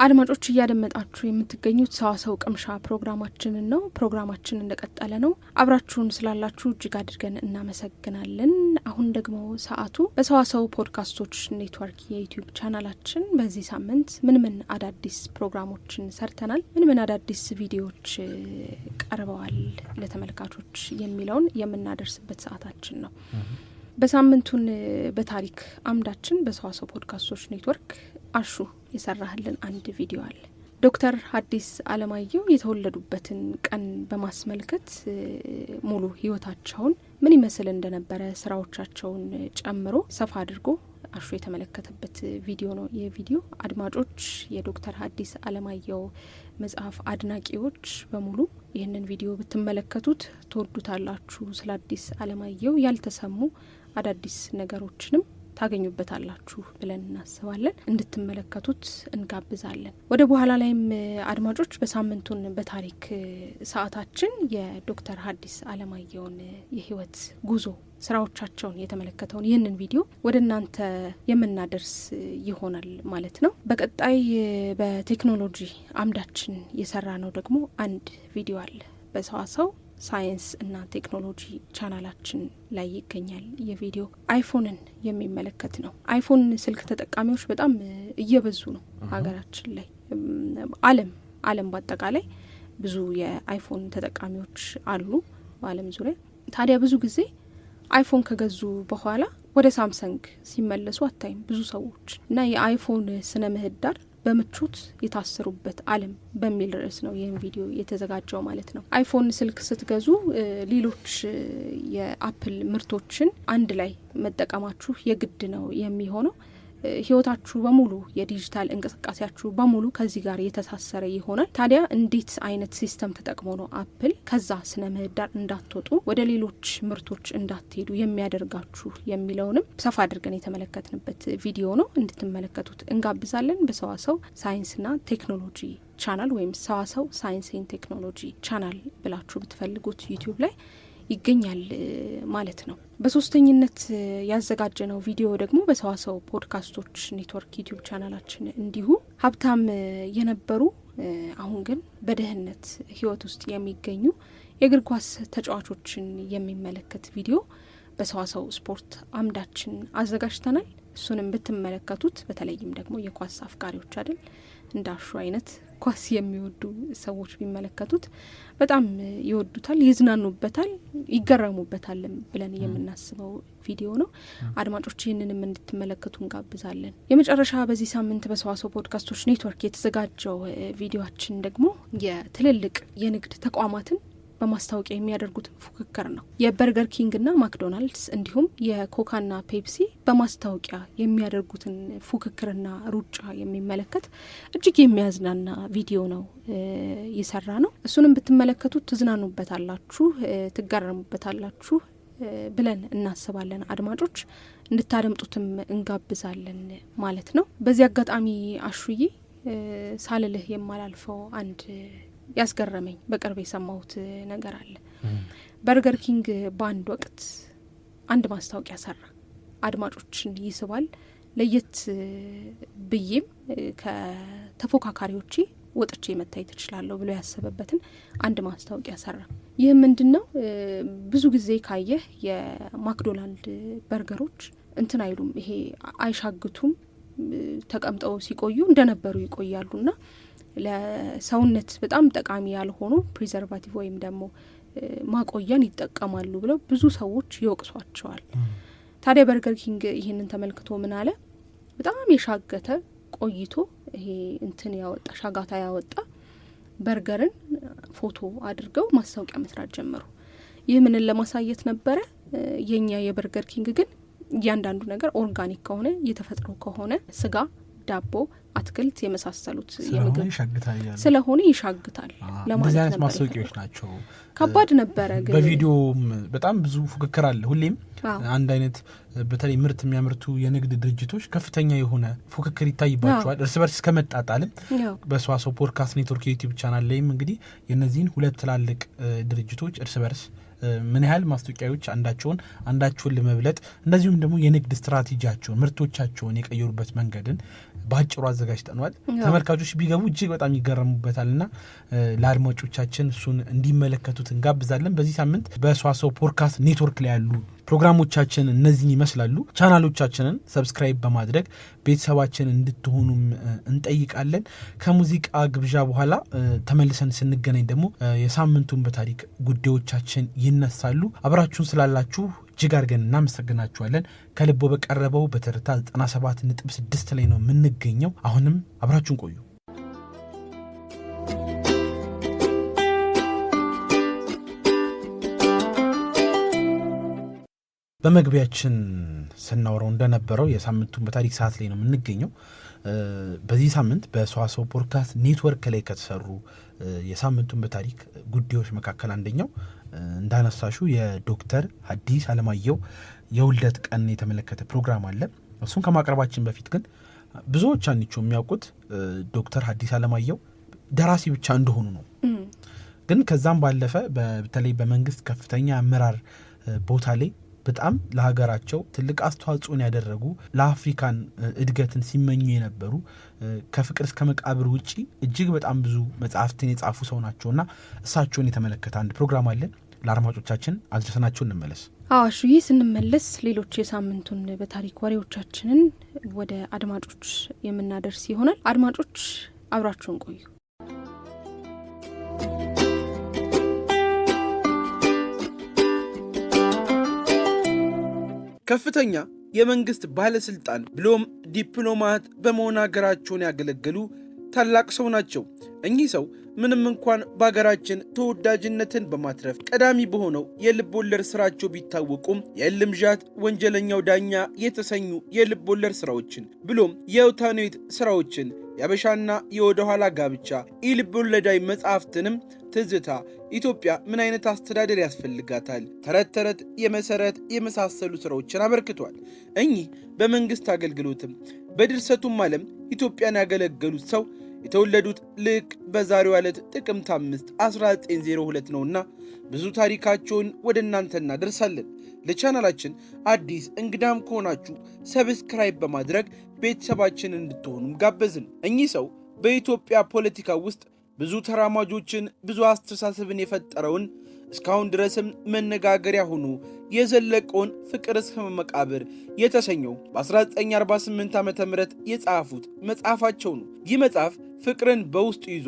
አድማጮች እያደመጣችሁ የምትገኙት ሰዋሰው ቅምሻ ፕሮግራማችንን ነው። ፕሮግራማችን እንደቀጠለ ነው። አብራችሁን ስላላችሁ እጅግ አድርገን እናመሰግናለን። አሁን ደግሞ ሰዓቱ በሰዋሰው ፖድካስቶች ኔትወርክ የዩቲዩብ ቻናላችን በዚህ ሳምንት ምን አዳዲስ ፕሮግራሞችን ሰርተናል፣ ምን አዳዲስ ቪዲዮዎች ቀርበዋል ለተመልካቾች የሚለውን የምናደርስበት ሰዓታችን ነው። በሳምንቱን በታሪክ አምዳችን በሰዋሰው ፖድካስቶች ኔትወርክ አሹ የሰራህልን አንድ ቪዲዮ አለ። ዶክተር ሐዲስ ዓለማየሁ የተወለዱበትን ቀን በማስመልከት ሙሉ ህይወታቸውን ምን ይመስል እንደነበረ ስራዎቻቸውን ጨምሮ ሰፋ አድርጎ አሹ የተመለከተበት ቪዲዮ ነው። የቪዲዮ አድማጮች የዶክተር ሐዲስ ዓለማየሁ መጽሐፍ አድናቂዎች በሙሉ ይህንን ቪዲዮ ብትመለከቱት ትወዱታላችሁ። ስለ ሐዲስ ዓለማየሁ ያልተሰሙ አዳዲስ ነገሮችንም ታገኙበታላችሁ ብለን እናስባለን። እንድትመለከቱት እንጋብዛለን። ወደ በኋላ ላይም አድማጮች በሳምንቱን በታሪክ ሰዓታችን የዶክተር ሐዲስ ዓለማየሁን የህይወት ጉዞ ስራዎቻቸውን የተመለከተውን ይህንን ቪዲዮ ወደ እናንተ የምናደርስ ይሆናል ማለት ነው። በቀጣይ በቴክኖሎጂ አምዳችን የሰራ ነው ደግሞ አንድ ቪዲዮ አለ። በሰዋሰው ሳይንስ እና ቴክኖሎጂ ቻናላችን ላይ ይገኛል። የቪዲዮ አይፎንን የሚመለከት ነው። አይፎን ስልክ ተጠቃሚዎች በጣም እየበዙ ነው ሀገራችን ላይ። ዓለም በአጠቃላይ ብዙ የአይፎን ተጠቃሚዎች አሉ በዓለም ዙሪያ። ታዲያ ብዙ ጊዜ አይፎን ከገዙ በኋላ ወደ ሳምሰንግ ሲመለሱ አታይም ብዙ ሰዎች እና የአይፎን ስነ ምህዳር በምቾት የታሰሩበት ዓለም በሚል ርዕስ ነው ይህን ቪዲዮ የተዘጋጀው ማለት ነው። አይፎን ስልክ ስትገዙ ሌሎች የአፕል ምርቶችን አንድ ላይ መጠቀማችሁ የግድ ነው የሚሆነው። ህይወታችሁ በሙሉ የዲጂታል እንቅስቃሴያችሁ በሙሉ ከዚህ ጋር የተሳሰረ ይሆናል። ታዲያ እንዴት አይነት ሲስተም ተጠቅሞ ነው አፕል ከዛ ስነ ምህዳር እንዳትወጡ ወደ ሌሎች ምርቶች እንዳትሄዱ የሚያደርጋችሁ የሚለውንም ሰፋ አድርገን የተመለከትንበት ቪዲዮ ነው። እንድትመለከቱት እንጋብዛለን። በሰዋሰው ሳይንስና ቴክኖሎጂ ቻናል ወይም ሰዋሰው ሳይንስና ቴክኖሎጂ ቻናል ብላችሁ ብትፈልጉት ዩቲዩብ ላይ ይገኛል ማለት ነው። በሶስተኝነት ያዘጋጀነው ቪዲዮ ደግሞ በሰዋሰው ፖድካስቶች ኔትወርክ ዩቲዩብ ቻናላችን እንዲሁ ሀብታም የነበሩ አሁን ግን በድህነት ህይወት ውስጥ የሚገኙ የእግር ኳስ ተጫዋቾችን የሚመለከት ቪዲዮ በሰዋሰው ስፖርት አምዳችን አዘጋጅተናል። እሱንም ብትመለከቱት በተለይም ደግሞ የኳስ አፍቃሪዎች አይደል እንዳሹ አይነት ኳስ የሚወዱ ሰዎች ቢመለከቱት በጣም ይወዱታል፣ ይዝናኑበታል፣ ይገረሙበታል ብለን የምናስበው ቪዲዮ ነው። አድማጮች ይህንንም እንድትመለከቱ እንጋብዛለን። የመጨረሻ በዚህ ሳምንት በሰዋሰው ፖድካስቶች ኔትወርክ የተዘጋጀው ቪዲዮአችን ደግሞ የትልልቅ የንግድ ተቋማትን በማስታወቂያ የሚያደርጉት ፉክክር ነው። የበርገር ኪንግና ማክዶናልድስ እንዲሁም የኮካና ፔፕሲ በማስታወቂያ የሚያደርጉትን ፉክክርና ሩጫ የሚመለከት እጅግ የሚያዝናና ቪዲዮ ነው የሰራ ነው። እሱንም ብትመለከቱት ትዝናኑበታላችሁ፣ ትጋረሙበታላችሁ ብለን እናስባለን። አድማጮች እንድታደምጡትም እንጋብዛለን ማለት ነው። በዚህ አጋጣሚ አሹዬ ሳልልህ የማላልፈው አንድ ያስገረመኝ በቅርብ የሰማሁት ነገር አለ። በርገር ኪንግ በአንድ ወቅት አንድ ማስታወቂያ ሰራ። አድማጮችን ይስባል፣ ለየት ብዬም ከተፎካካሪዎቼ ወጥቼ መታየት እችላለሁ ብሎ ያሰበበትን አንድ ማስታወቂያ ሰራ። ይህ ምንድነው? ብዙ ጊዜ ካየህ የማክዶናልድ በርገሮች እንትን አይሉም፣ ይሄ አይሻግቱም፣ ተቀምጠው ሲቆዩ እንደነበሩ ይቆያሉና ለሰውነት በጣም ጠቃሚ ያልሆኑ ፕሪዘርቫቲቭ ወይም ደግሞ ማቆያን ይጠቀማሉ ብለው ብዙ ሰዎች ይወቅሷቸዋል። ታዲያ በርገር ኪንግ ይህንን ተመልክቶ ምን አለ? በጣም የሻገተ ቆይቶ ይሄ እንትን ያወጣ ሻጋታ ያወጣ በርገርን ፎቶ አድርገው ማስታወቂያ መስራት ጀመሩ። ይህ ምንን ለማሳየት ነበረ? የኛ የበርገር ኪንግ ግን እያንዳንዱ ነገር ኦርጋኒክ ከሆነ የተፈጥሮ ከሆነ ስጋ፣ ዳቦ፣ አትክልት የመሳሰሉት የምግብ ስለሆነ ይሻግታል ለማለት ነበር። ማስታወቂያዎች ናቸው። ከባድ ነበረ። ግን በቪዲዮም በጣም ብዙ ፉክክር አለ። ሁሌም አንድ አይነት በተለይ ምርት የሚያመርቱ የንግድ ድርጅቶች ከፍተኛ የሆነ ፉክክር ይታይባቸዋል። እርስ በርስ ከመጣጣልም በሰዋሰው ፖድካስት ኔትወርክ የዩቲዩብ ቻናል ላይም እንግዲህ የነዚህን ሁለት ትላልቅ ድርጅቶች እርስ በርስ ምን ያህል ማስታወቂያዎች አንዳቸውን ለመብለጥ እንደዚሁም ደግሞ የንግድ ስትራቴጂያቸውን ምርቶቻቸውን የቀየሩበት መንገድን ባጭሩ አዘጋጅተናል። ተመልካቾች ቢገቡ እጅግ በጣም ይገረሙበታልና ለአድማጮቻችን እሱን እንዲመለከቱት እንጋብዛለን። በዚህ ሳምንት በሰዋሰው ፖድካስት ኔትወርክ ላይ ያሉ ፕሮግራሞቻችን እነዚህን ይመስላሉ። ቻናሎቻችንን ሰብስክራይብ በማድረግ ቤተሰባችን እንድትሆኑም እንጠይቃለን። ከሙዚቃ ግብዣ በኋላ ተመልሰን ስንገናኝ ደግሞ የሳምንቱን በታሪክ ጉዳዮቻችን ይነሳሉ። አብራችሁን ስላላችሁ እጅግ አድርገን እናመሰግናችኋለን። ከልቦ በቀረበው በትርታ 97.6 ላይ ነው የምንገኘው። አሁንም አብራችሁን ቆዩ። በመግቢያችን ስናወራው እንደነበረው የሳምንቱን በታሪክ ሰዓት ላይ ነው የምንገኘው። በዚህ ሳምንት በሰዋሰው ፖድካስት ኔትወርክ ላይ ከተሰሩ የሳምንቱን በታሪክ ጉዳዮች መካከል አንደኛው እንዳነሳሹ የዶክተር ሐዲስ ዓለማየሁ የውልደት ቀን የተመለከተ ፕሮግራም አለ። እሱን ከማቅረባችን በፊት ግን ብዙዎች አንቺው የሚያውቁት ዶክተር ሐዲስ ዓለማየሁ ደራሲ ብቻ እንደሆኑ ነው። ግን ከዛም ባለፈ በተለይ በመንግስት ከፍተኛ አመራር ቦታ ላይ በጣም ለሀገራቸው ትልቅ አስተዋጽኦን ያደረጉ ለአፍሪካን እድገትን ሲመኙ የነበሩ ከፍቅር እስከ መቃብር ውጪ እጅግ በጣም ብዙ መጽሐፍትን የጻፉ ሰው ናቸውና እሳቸውን የተመለከተ አንድ ፕሮግራም አለን። ለአድማጮቻችን አድርሰናቸው እንመለስ። አዋሹ ይህ ስንመለስ ሌሎች የሳምንቱን በታሪክ ወሬዎቻችንን ወደ አድማጮች የምናደርስ ይሆናል። አድማጮች አብራችሁን ቆዩ። ከፍተኛ የመንግስት ባለስልጣን ብሎም ዲፕሎማት በመሆን ሀገራቸውን ያገለገሉ ታላቅ ሰው ናቸው። እኚህ ሰው ምንም እንኳን በሀገራችን ተወዳጅነትን በማትረፍ ቀዳሚ በሆነው የልብ ወለድ ስራቸው ቢታወቁም የእልምዣት ወንጀለኛው ዳኛ የተሰኙ የልብ ወለድ ስራዎችን ብሎም የውታኔት ስራዎችን የአበሻና የወደኋላ ጋብቻ የልብ ወለዳዊ መጽሐፍትንም ትዝታ፣ ኢትዮጵያ ምን አይነት አስተዳደር ያስፈልጋታል፣ ተረት ተረት፣ የመሰረት የመሳሰሉ ስራዎችን አበርክቷል። እኚህ በመንግስት አገልግሎትም በድርሰቱም ዓለም ኢትዮጵያን ያገለገሉት ሰው የተወለዱት ልክ በዛሬው ዕለት ጥቅምት 5 1902 ነውና ብዙ ታሪካቸውን ወደ እናንተ እናደርሳለን። ለቻናላችን አዲስ እንግዳም ከሆናችሁ ሰብስክራይብ በማድረግ ቤተሰባችን እንድትሆኑም ጋበዝን። እኚህ ሰው በኢትዮጵያ ፖለቲካ ውስጥ ብዙ ተራማጆችን ብዙ አስተሳሰብን የፈጠረውን እስካሁን ድረስም መነጋገሪያ ሆኖ የዘለቀውን ፍቅር እስከ መቃብር የተሰኘው በ1948 ዓ.ም የጻፉት መጽሐፋቸው ነው። ይህ መጽሐፍ ፍቅርን በውስጡ ይዞ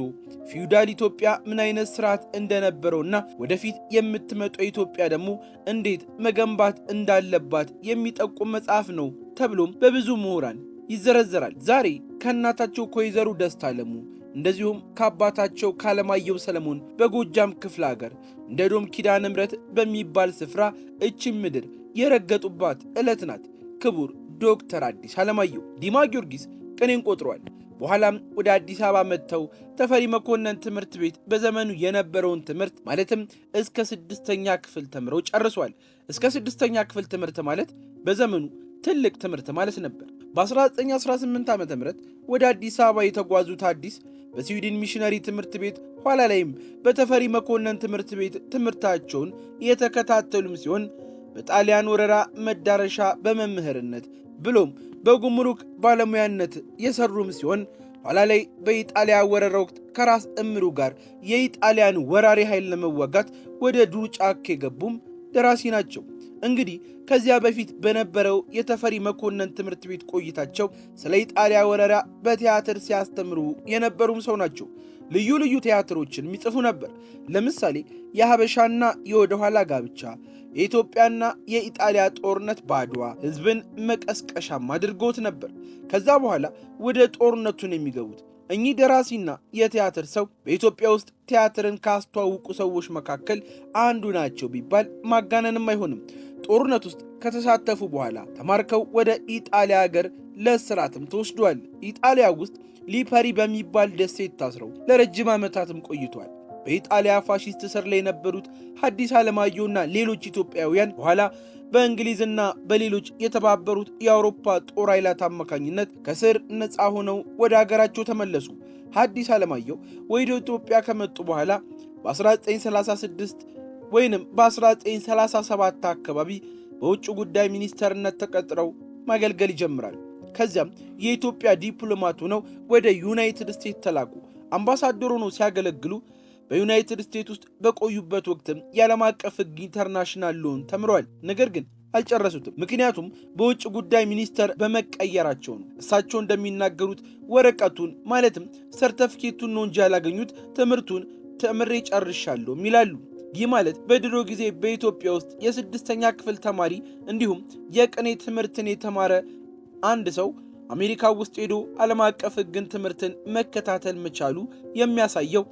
ፊውዳል ኢትዮጵያ ምን አይነት ስርዓት እንደነበረውና ወደፊት የምትመጣው ኢትዮጵያ ደግሞ እንዴት መገንባት እንዳለባት የሚጠቁም መጽሐፍ ነው ተብሎም በብዙ ምሁራን ይዘረዘራል። ዛሬ ከእናታቸው ከወይዘሮ ደስታ አለሙ እንደዚሁም ከአባታቸው ከአለማየሁ ሰለሞን በጎጃም ክፍለ ሀገር እንደ ዶም ኪዳነ ምሕረት በሚባል ስፍራ እቺ ምድር የረገጡባት ዕለት ናት። ክቡር ዶክተር ሐዲስ ዓለማየሁ ዲማ ጊዮርጊስ ቅኔን ቆጥሯል። በኋላም ወደ አዲስ አበባ መጥተው ተፈሪ መኮንን ትምህርት ቤት በዘመኑ የነበረውን ትምህርት ማለትም እስከ 6ኛ ክፍል ተምረው ጨርሷል። እስከ 6ኛ ክፍል ትምህርት ማለት በዘመኑ ትልቅ ትምህርት ማለት ነበር። በ1918 ዓ.ም ወደ አዲስ አበባ የተጓዙት ሐዲስ በስዊድን ሚሽነሪ ትምህርት ቤት ኋላ ላይም በተፈሪ መኮንን ትምህርት ቤት ትምህርታቸውን የተከታተሉም ሲሆን በጣሊያን ወረራ መዳረሻ በመምህርነት ብሎም በጉምሩክ ባለሙያነት የሰሩም ሲሆን ኋላ ላይ በኢጣሊያ ወረራ ወቅት ከራስ እምሩ ጋር የኢጣሊያን ወራሪ ኃይል ለመዋጋት ወደ ዱር ጫካ የገቡም ደራሲ ናቸው። እንግዲህ ከዚያ በፊት በነበረው የተፈሪ መኮንን ትምህርት ቤት ቆይታቸው ስለ ኢጣሊያ ወረራ በቲያትር ሲያስተምሩ የነበሩም ሰው ናቸው። ልዩ ልዩ ቲያትሮችን የሚጽፉ ነበር። ለምሳሌ የሀበሻና የወደኋላ ጋብቻ፣ የኢትዮጵያና የኢጣሊያ ጦርነት በአድዋ ሕዝብን መቀስቀሻም አድርጎት ነበር። ከዛ በኋላ ወደ ጦርነቱን የሚገቡት እኚህ ደራሲና የቲያትር ሰው በኢትዮጵያ ውስጥ ቲያትርን ካስተዋውቁ ሰዎች መካከል አንዱ ናቸው ቢባል ማጋነንም አይሆንም። ጦርነት ውስጥ ከተሳተፉ በኋላ ተማርከው ወደ ኢጣሊያ ሀገር ለእስራትም ተወስዷል። ኢጣሊያ ውስጥ ሊፐሪ በሚባል ደሴት ታስረው ለረጅም ዓመታትም ቆይቷል። በኢጣሊያ ፋሺስት ስር ላይ የነበሩት ሐዲስ ዓለማየሁና ሌሎች ኢትዮጵያውያን በኋላ በእንግሊዝና በሌሎች የተባበሩት የአውሮፓ ጦር ኃይላት አማካኝነት ከስር ነፃ ሆነው ወደ ሀገራቸው ተመለሱ። ሐዲስ ዓለማየሁ ወደ ኢትዮጵያ ከመጡ በኋላ በ1936 ወይንም በ1937 አካባቢ በውጭ ጉዳይ ሚኒስተርነት ተቀጥረው ማገልገል ይጀምራል። ከዚያም የኢትዮጵያ ዲፕሎማት ሆነው ወደ ዩናይትድ ስቴትስ ተላኩ። አምባሳደር ሆነው ሲያገለግሉ በዩናይትድ ስቴትስ ውስጥ በቆዩበት ወቅትም የዓለም አቀፍ ሕግ ኢንተርናሽናል ሎን ተምረዋል። ነገር ግን አልጨረሱትም። ምክንያቱም በውጭ ጉዳይ ሚኒስቴር በመቀየራቸው ነው። እሳቸው እንደሚናገሩት ወረቀቱን ማለትም ሰርተፊኬቱን ነው እንጂ ያላገኙት ትምህርቱን ተምሬ ጨርሻለሁ ይላሉ። ይህ ማለት በድሮ ጊዜ በኢትዮጵያ ውስጥ የስድስተኛ ክፍል ተማሪ እንዲሁም የቅኔ ትምህርትን የተማረ አንድ ሰው አሜሪካ ውስጥ ሄዶ ዓለም አቀፍ ሕግን ትምህርትን መከታተል መቻሉ የሚያሳየው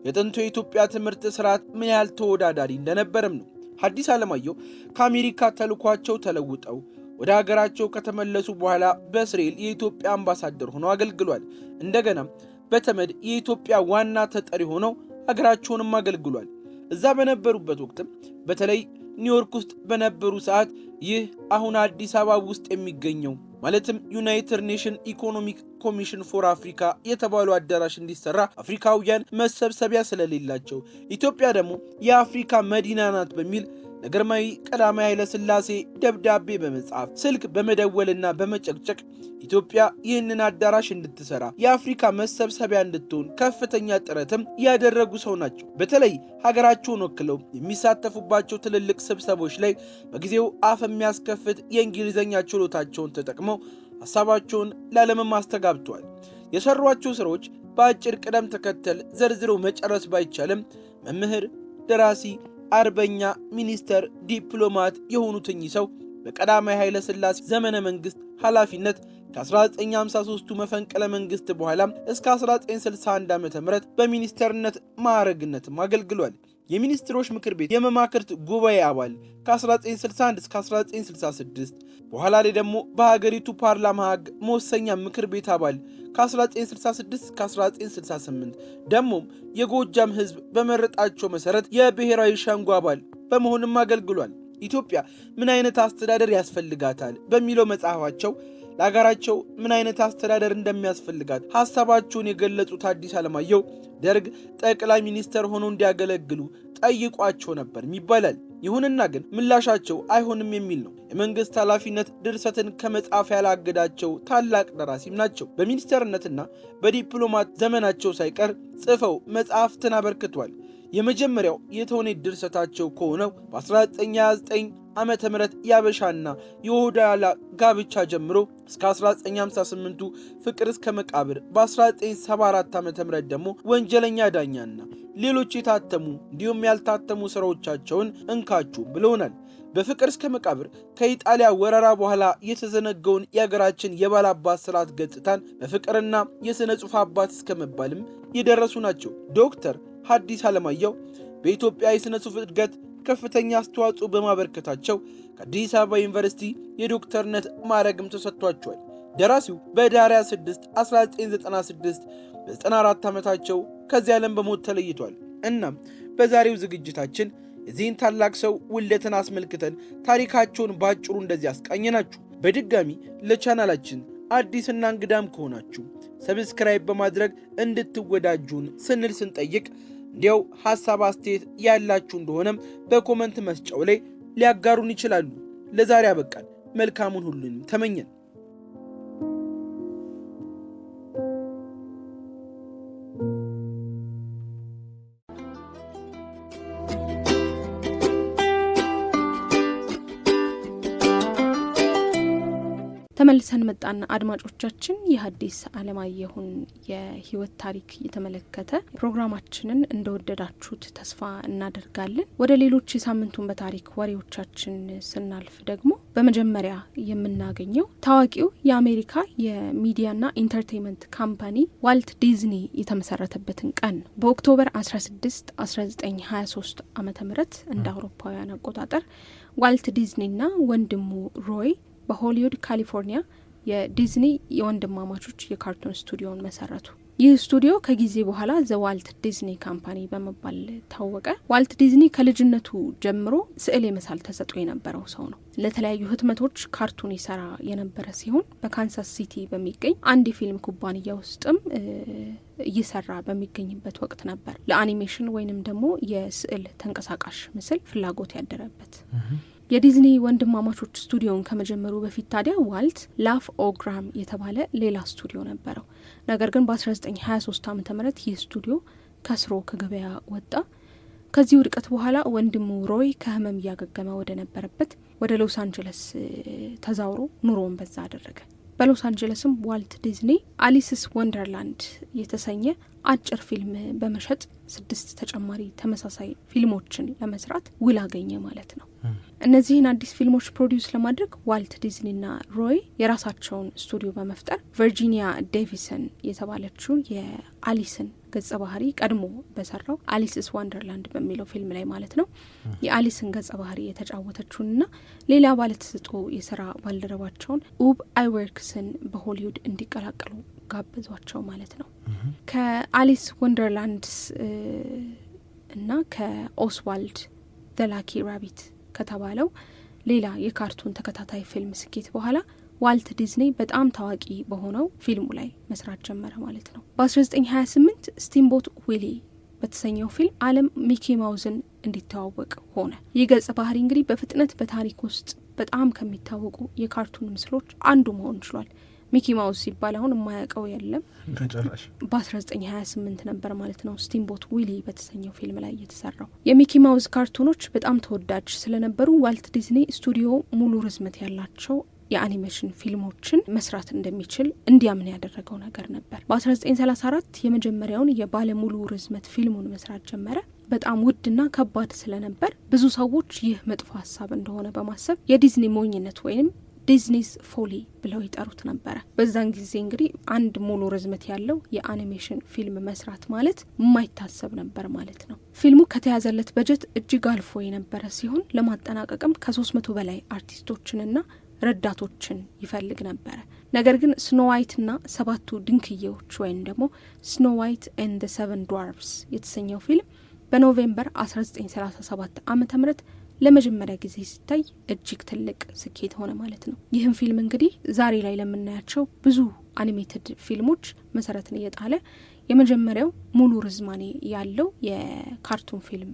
የጥንቱ የኢትዮጵያ ትምህርት ስርዓት ምን ያህል ተወዳዳሪ እንደነበረም ነው። ሐዲስ ዓለማየሁ ከአሜሪካ ተልኳቸው ተለውጠው ወደ ሀገራቸው ከተመለሱ በኋላ በእስራኤል የኢትዮጵያ አምባሳደር ሆነው አገልግሏል። እንደገናም በተመድ የኢትዮጵያ ዋና ተጠሪ ሆነው ሀገራቸውንም አገልግሏል። እዛ በነበሩበት ወቅትም በተለይ ኒውዮርክ ውስጥ በነበሩ ሰዓት ይህ አሁን አዲስ አበባ ውስጥ የሚገኘው ማለትም ዩናይትድ ኔሽን ኢኮኖሚክ ኮሚሽን ፎር አፍሪካ የተባለው አዳራሽ እንዲሰራ አፍሪካውያን መሰብሰቢያ ስለሌላቸው ኢትዮጵያ ደግሞ የአፍሪካ መዲና ናት በሚል ለግርማዊ ቀዳማዊ ኃይለ ሥላሴ ደብዳቤ በመጻፍ ስልክ በመደወልና በመጨቅጨቅ ኢትዮጵያ ይህንን አዳራሽ እንድትሰራ የአፍሪካ መሰብሰቢያ እንድትሆን ከፍተኛ ጥረትም ያደረጉ ሰው ናቸው። በተለይ ሀገራቸውን ወክለው የሚሳተፉባቸው ትልልቅ ስብሰቦች ላይ በጊዜው አፍ የሚያስከፍት የእንግሊዝኛ ችሎታቸውን ተጠቅመው ሐሳባቸውን ለዓለምም አስተጋብተዋል። የሰሯቸው ስራዎች በአጭር ቅደም ተከተል ዘርዝረው መጨረስ ባይቻልም መምህር፣ ደራሲ፣ አርበኛ፣ ሚኒስተር፣ ዲፕሎማት የሆኑትኝ ሰው በቀዳማዊ ኃይለ ሥላሴ ዘመነ መንግስት ኃላፊነት ከ1953 መፈንቅለ መንግስት በኋላ እስከ 1961 ዓ.ም በሚኒስተርነት ማዕረግነትም አገልግሏል። የሚኒስትሮች ምክር ቤት የመማክርት ጉባኤ አባል ከ1961 እስከ 1966 በኋላ ላይ ደግሞ በሀገሪቱ ፓርላማ ሕግ መወሰኛ ምክር ቤት አባል ከ1966 እስከ 1968 ደግሞም የጎጃም ሕዝብ በመረጣቸው መሰረት የብሔራዊ ሸንጎ አባል በመሆንም አገልግሏል። ኢትዮጵያ ምን አይነት አስተዳደር ያስፈልጋታል በሚለው መጽሐፋቸው ለሀገራቸው ምን አይነት አስተዳደር እንደሚያስፈልጋት ሐሳባቸውን የገለጹት ሐዲስ ዓለማየሁ ደርግ ጠቅላይ ሚኒስተር ሆነው እንዲያገለግሉ ጠይቋቸው ነበር ይባላል። ይሁንና ግን ምላሻቸው አይሆንም የሚል ነው። የመንግስት ኃላፊነት ድርሰትን ከመጻፍ ያላገዳቸው ታላቅ ደራሲም ናቸው። በሚኒስተርነትና በዲፕሎማት ዘመናቸው ሳይቀር ጽፈው መጽሐፍትን አበርክቷል። የመጀመሪያው የተውኔት ድርሰታቸው ከሆነው በ1929 ዓመተ ምህረት ያበሻና የሆዳላ ጋብቻ ጀምሮ እስከ 1958 ፍቅር እስከ መቃብር፣ በ1974 ዓመተ ምህረት ደግሞ ወንጀለኛ ዳኛና ሌሎች የታተሙ እንዲሁም ያልታተሙ ስራዎቻቸውን እንካችሁ ብለውናል። በፍቅር እስከ መቃብር ከኢጣሊያ ወረራ በኋላ የተዘነገውን የሀገራችን የባላባት ስርዓት ገጽታን በፍቅርና የሥነ ጽሑፍ አባት እስከ መባልም የደረሱ ናቸው። ዶክተር ሐዲስ ዓለማየሁ በኢትዮጵያ የሥነ ጽሑፍ እድገት ከፍተኛ አስተዋጽኦ በማበርከታቸው ከአዲስ አበባ ዩኒቨርሲቲ የዶክተርነት ማዕረግም ተሰጥቷቸዋል። ደራሲው በኅዳር 26 1996 በ94 ዓመታቸው ከዚህ ዓለም በሞት ተለይቷል። እናም በዛሬው ዝግጅታችን የዚህን ታላቅ ሰው ውልደትን አስመልክተን ታሪካቸውን ባጭሩ እንደዚህ አስቃኘናችሁ። በድጋሚ ለቻናላችን አዲስና እንግዳም ከሆናችሁ ሰብስክራይብ በማድረግ እንድትወዳጁን ስንል ስንጠይቅ እንዲያው ሐሳብ አስተያየት ያላችሁ እንደሆነም በኮመንት መስጫው ላይ ሊያጋሩን ይችላሉ። ለዛሬ አበቃን። መልካሙን ሁሉንም ተመኘን። ተመልሰን መጣና አድማጮቻችን የሐዲስ ዓለማየሁን የህይወት ታሪክ የተመለከተ ፕሮግራማችንን እንደወደዳችሁት ተስፋ እናደርጋለን። ወደ ሌሎች የሳምንቱን በታሪክ ወሬዎቻችን ስናልፍ ደግሞ በመጀመሪያ የምናገኘው ታዋቂው የአሜሪካ የሚዲያና ኢንተርቴይንመንት ካምፓኒ ዋልት ዲዝኒ የተመሰረተበትን ቀን ነው። በኦክቶበር 16 1923 ዓመተ ምህረት እንደ አውሮፓውያን አቆጣጠር ዋልት ዲዝኒና ወንድሙ ሮይ በሆሊውድ ካሊፎርኒያ የዲዝኒ የወንድማማቾች የካርቱን ስቱዲዮን መሰረቱ። ይህ ስቱዲዮ ከጊዜ በኋላ ዘ ዋልት ዲዝኒ ካምፓኒ በመባል ታወቀ። ዋልት ዲዝኒ ከልጅነቱ ጀምሮ ስዕል የመሳል ተሰጥኦ የነበረው ሰው ነው። ለተለያዩ ህትመቶች ካርቱን ይሰራ የነበረ ሲሆን በካንሳስ ሲቲ በሚገኝ አንድ የፊልም ኩባንያ ውስጥም እየሰራ በሚገኝበት ወቅት ነበር ለአኒሜሽን ወይንም ደግሞ የስዕል ተንቀሳቃሽ ምስል ፍላጎት ያደረበት። የዲዝኒ ወንድማማቾች ስቱዲዮን ከመጀመሩ በፊት ታዲያ ዋልት ላፍ ኦግራም የተባለ ሌላ ስቱዲዮ ነበረው። ነገር ግን በ1923 ዓ.ም ይህ ስቱዲዮ ከስሮ ከገበያ ወጣ። ከዚህ ውድቀት በኋላ ወንድሙ ሮይ ከህመም እያገገመ ወደ ነበረበት ወደ ሎስ አንጀለስ ተዛውሮ ኑሮውን በዛ አደረገ። በሎስ አንጀለስም ዋልት ዲዝኒ አሊስስ ወንደርላንድ የተሰኘ አጭር ፊልም በመሸጥ 6 ተጨማሪ ተመሳሳይ ፊልሞችን ለመስራት ውል አገኘ ማለት ነው። እነዚህን አዲስ ፊልሞች ፕሮዲውስ ለማድረግ ዋልት ዲዝኒና ሮይ የራሳቸውን ስቱዲዮ በመፍጠር ቨርጂኒያ ዴቪሰን የተባለችው የአሊስን ገጸ ባህሪ ቀድሞ በሰራው አሊስስ ወንደርላንድ በሚለው ፊልም ላይ ማለት ነው የአሊስን ገጸ ባህሪ የተጫወተችውንና ሌላ ባለተሰጥኦ የስራ ባልደረባቸውን ኡብ አይወርክስን በሆሊውድ እንዲቀላቀሉ ጋብዟቸው ማለት ነው። ከአሊስ ወንደርላንድስ እና ከኦስዋልድ ዘ ላኪ ራቢት ከተባለው ሌላ የካርቱን ተከታታይ ፊልም ስኬት በኋላ ዋልት ዲዝኒ በጣም ታዋቂ በሆነው ፊልሙ ላይ መስራት ጀመረ ማለት ነው። በ1928 ስቲምቦት ዊሊ በተሰኘው ፊልም ዓለም ሚኪ ማውዝን እንዲተዋወቅ ሆነ። ይህ ገጸ ባህሪ እንግዲህ በፍጥነት በታሪክ ውስጥ በጣም ከሚታወቁ የካርቱን ምስሎች አንዱ መሆን ችሏል። ሚኪ ማውዝ ሲባል አሁን የማያውቀው የለም። በ1928 ነበር ማለት ነው ስቲምቦት ዊሊ በተሰኘው ፊልም ላይ የተሰራው። የሚኪ ማውዝ ካርቱኖች በጣም ተወዳጅ ስለነበሩ ዋልት ዲዝኒ ስቱዲዮ ሙሉ ርዝመት ያላቸው የአኒሜሽን ፊልሞችን መስራት እንደሚችል እንዲያምን ያደረገው ነገር ነበር። በ1934 የመጀመሪያውን የባለሙሉ ርዝመት ፊልሙን መስራት ጀመረ። በጣም ውድና ከባድ ስለነበር ብዙ ሰዎች ይህ መጥፎ ሀሳብ እንደሆነ በማሰብ የዲዝኒ ሞኝነት ወይም ዲዝኒስ ፎሊ ብለው ይጠሩት ነበረ። በዛን ጊዜ እንግዲህ አንድ ሙሉ ርዝመት ያለው የአኒሜሽን ፊልም መስራት ማለት የማይታሰብ ነበር ማለት ነው። ፊልሙ ከተያዘለት በጀት እጅግ አልፎ የነበረ ሲሆን ለማጠናቀቅም ከ300 በላይ አርቲስቶችንና ረዳቶችን ይፈልግ ነበረ። ነገር ግን ስኖ ዋይትና 7ቱ ድንክዬዎች ወይም ደግሞ ስኖ ዋይት ኤንድ ዘ 7 ድዋርፍስ የተሰኘው ፊልም በኖቬምበር 1937 ዓ.ም ለመጀመሪያ ጊዜ ሲታይ እጅግ ትልቅ ስኬት ሆነ ማለት ነው። ይህም ፊልም እንግዲህ ዛሬ ላይ ለምናያቸው ብዙ አኒሜትድ ፊልሞች መሰረትን እየጣለ የመጀመሪያው ሙሉ ርዝማኔ ያለው የካርቱን ፊልም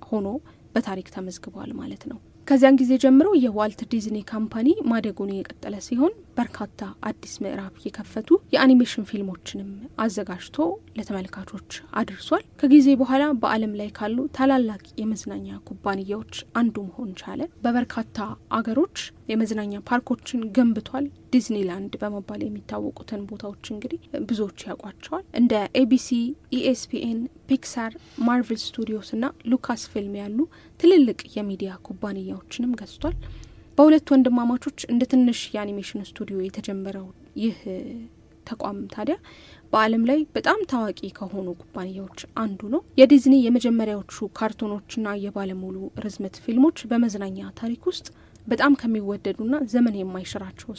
ሆኖ በታሪክ ተመዝግቧል ማለት ነው። ከዚያን ጊዜ ጀምሮ የዋልት ዲዝኒ ካምፓኒ ማደጉን የቀጠለ ሲሆን በርካታ አዲስ ምዕራፍ የከፈቱ የአኒሜሽን ፊልሞችንም አዘጋጅቶ ለተመልካቾች አድርሷል። ከጊዜ በኋላ በዓለም ላይ ካሉ ታላላቅ የመዝናኛ ኩባንያዎች አንዱ መሆን ቻለ። በበርካታ አገሮች የመዝናኛ ፓርኮችን ገንብቷል። ዲዝኒላንድ በመባል የሚታወቁትን ቦታዎች እንግዲህ ብዙዎች ያውቋቸዋል። እንደ ኤቢሲ፣ ኢኤስፒኤን፣ ፒክሳር፣ ማርቨል ስቱዲዮስ እና ሉካስ ፊልም ያሉ ትልልቅ የሚዲያ ኩባንያዎችንም ገዝቷል። በሁለት ወንድማማቾች እንደ ትንሽ የአኒሜሽን ስቱዲዮ የተጀመረው ይህ ተቋም ታዲያ በዓለም ላይ በጣም ታዋቂ ከሆኑ ኩባንያዎች አንዱ ነው። የዲዝኒ የመጀመሪያዎቹ ካርቱኖችና የባለሙሉ ርዝመት ፊልሞች በመዝናኛ ታሪክ ውስጥ በጣም ከሚወደዱና ዘመን የማይሽራቸው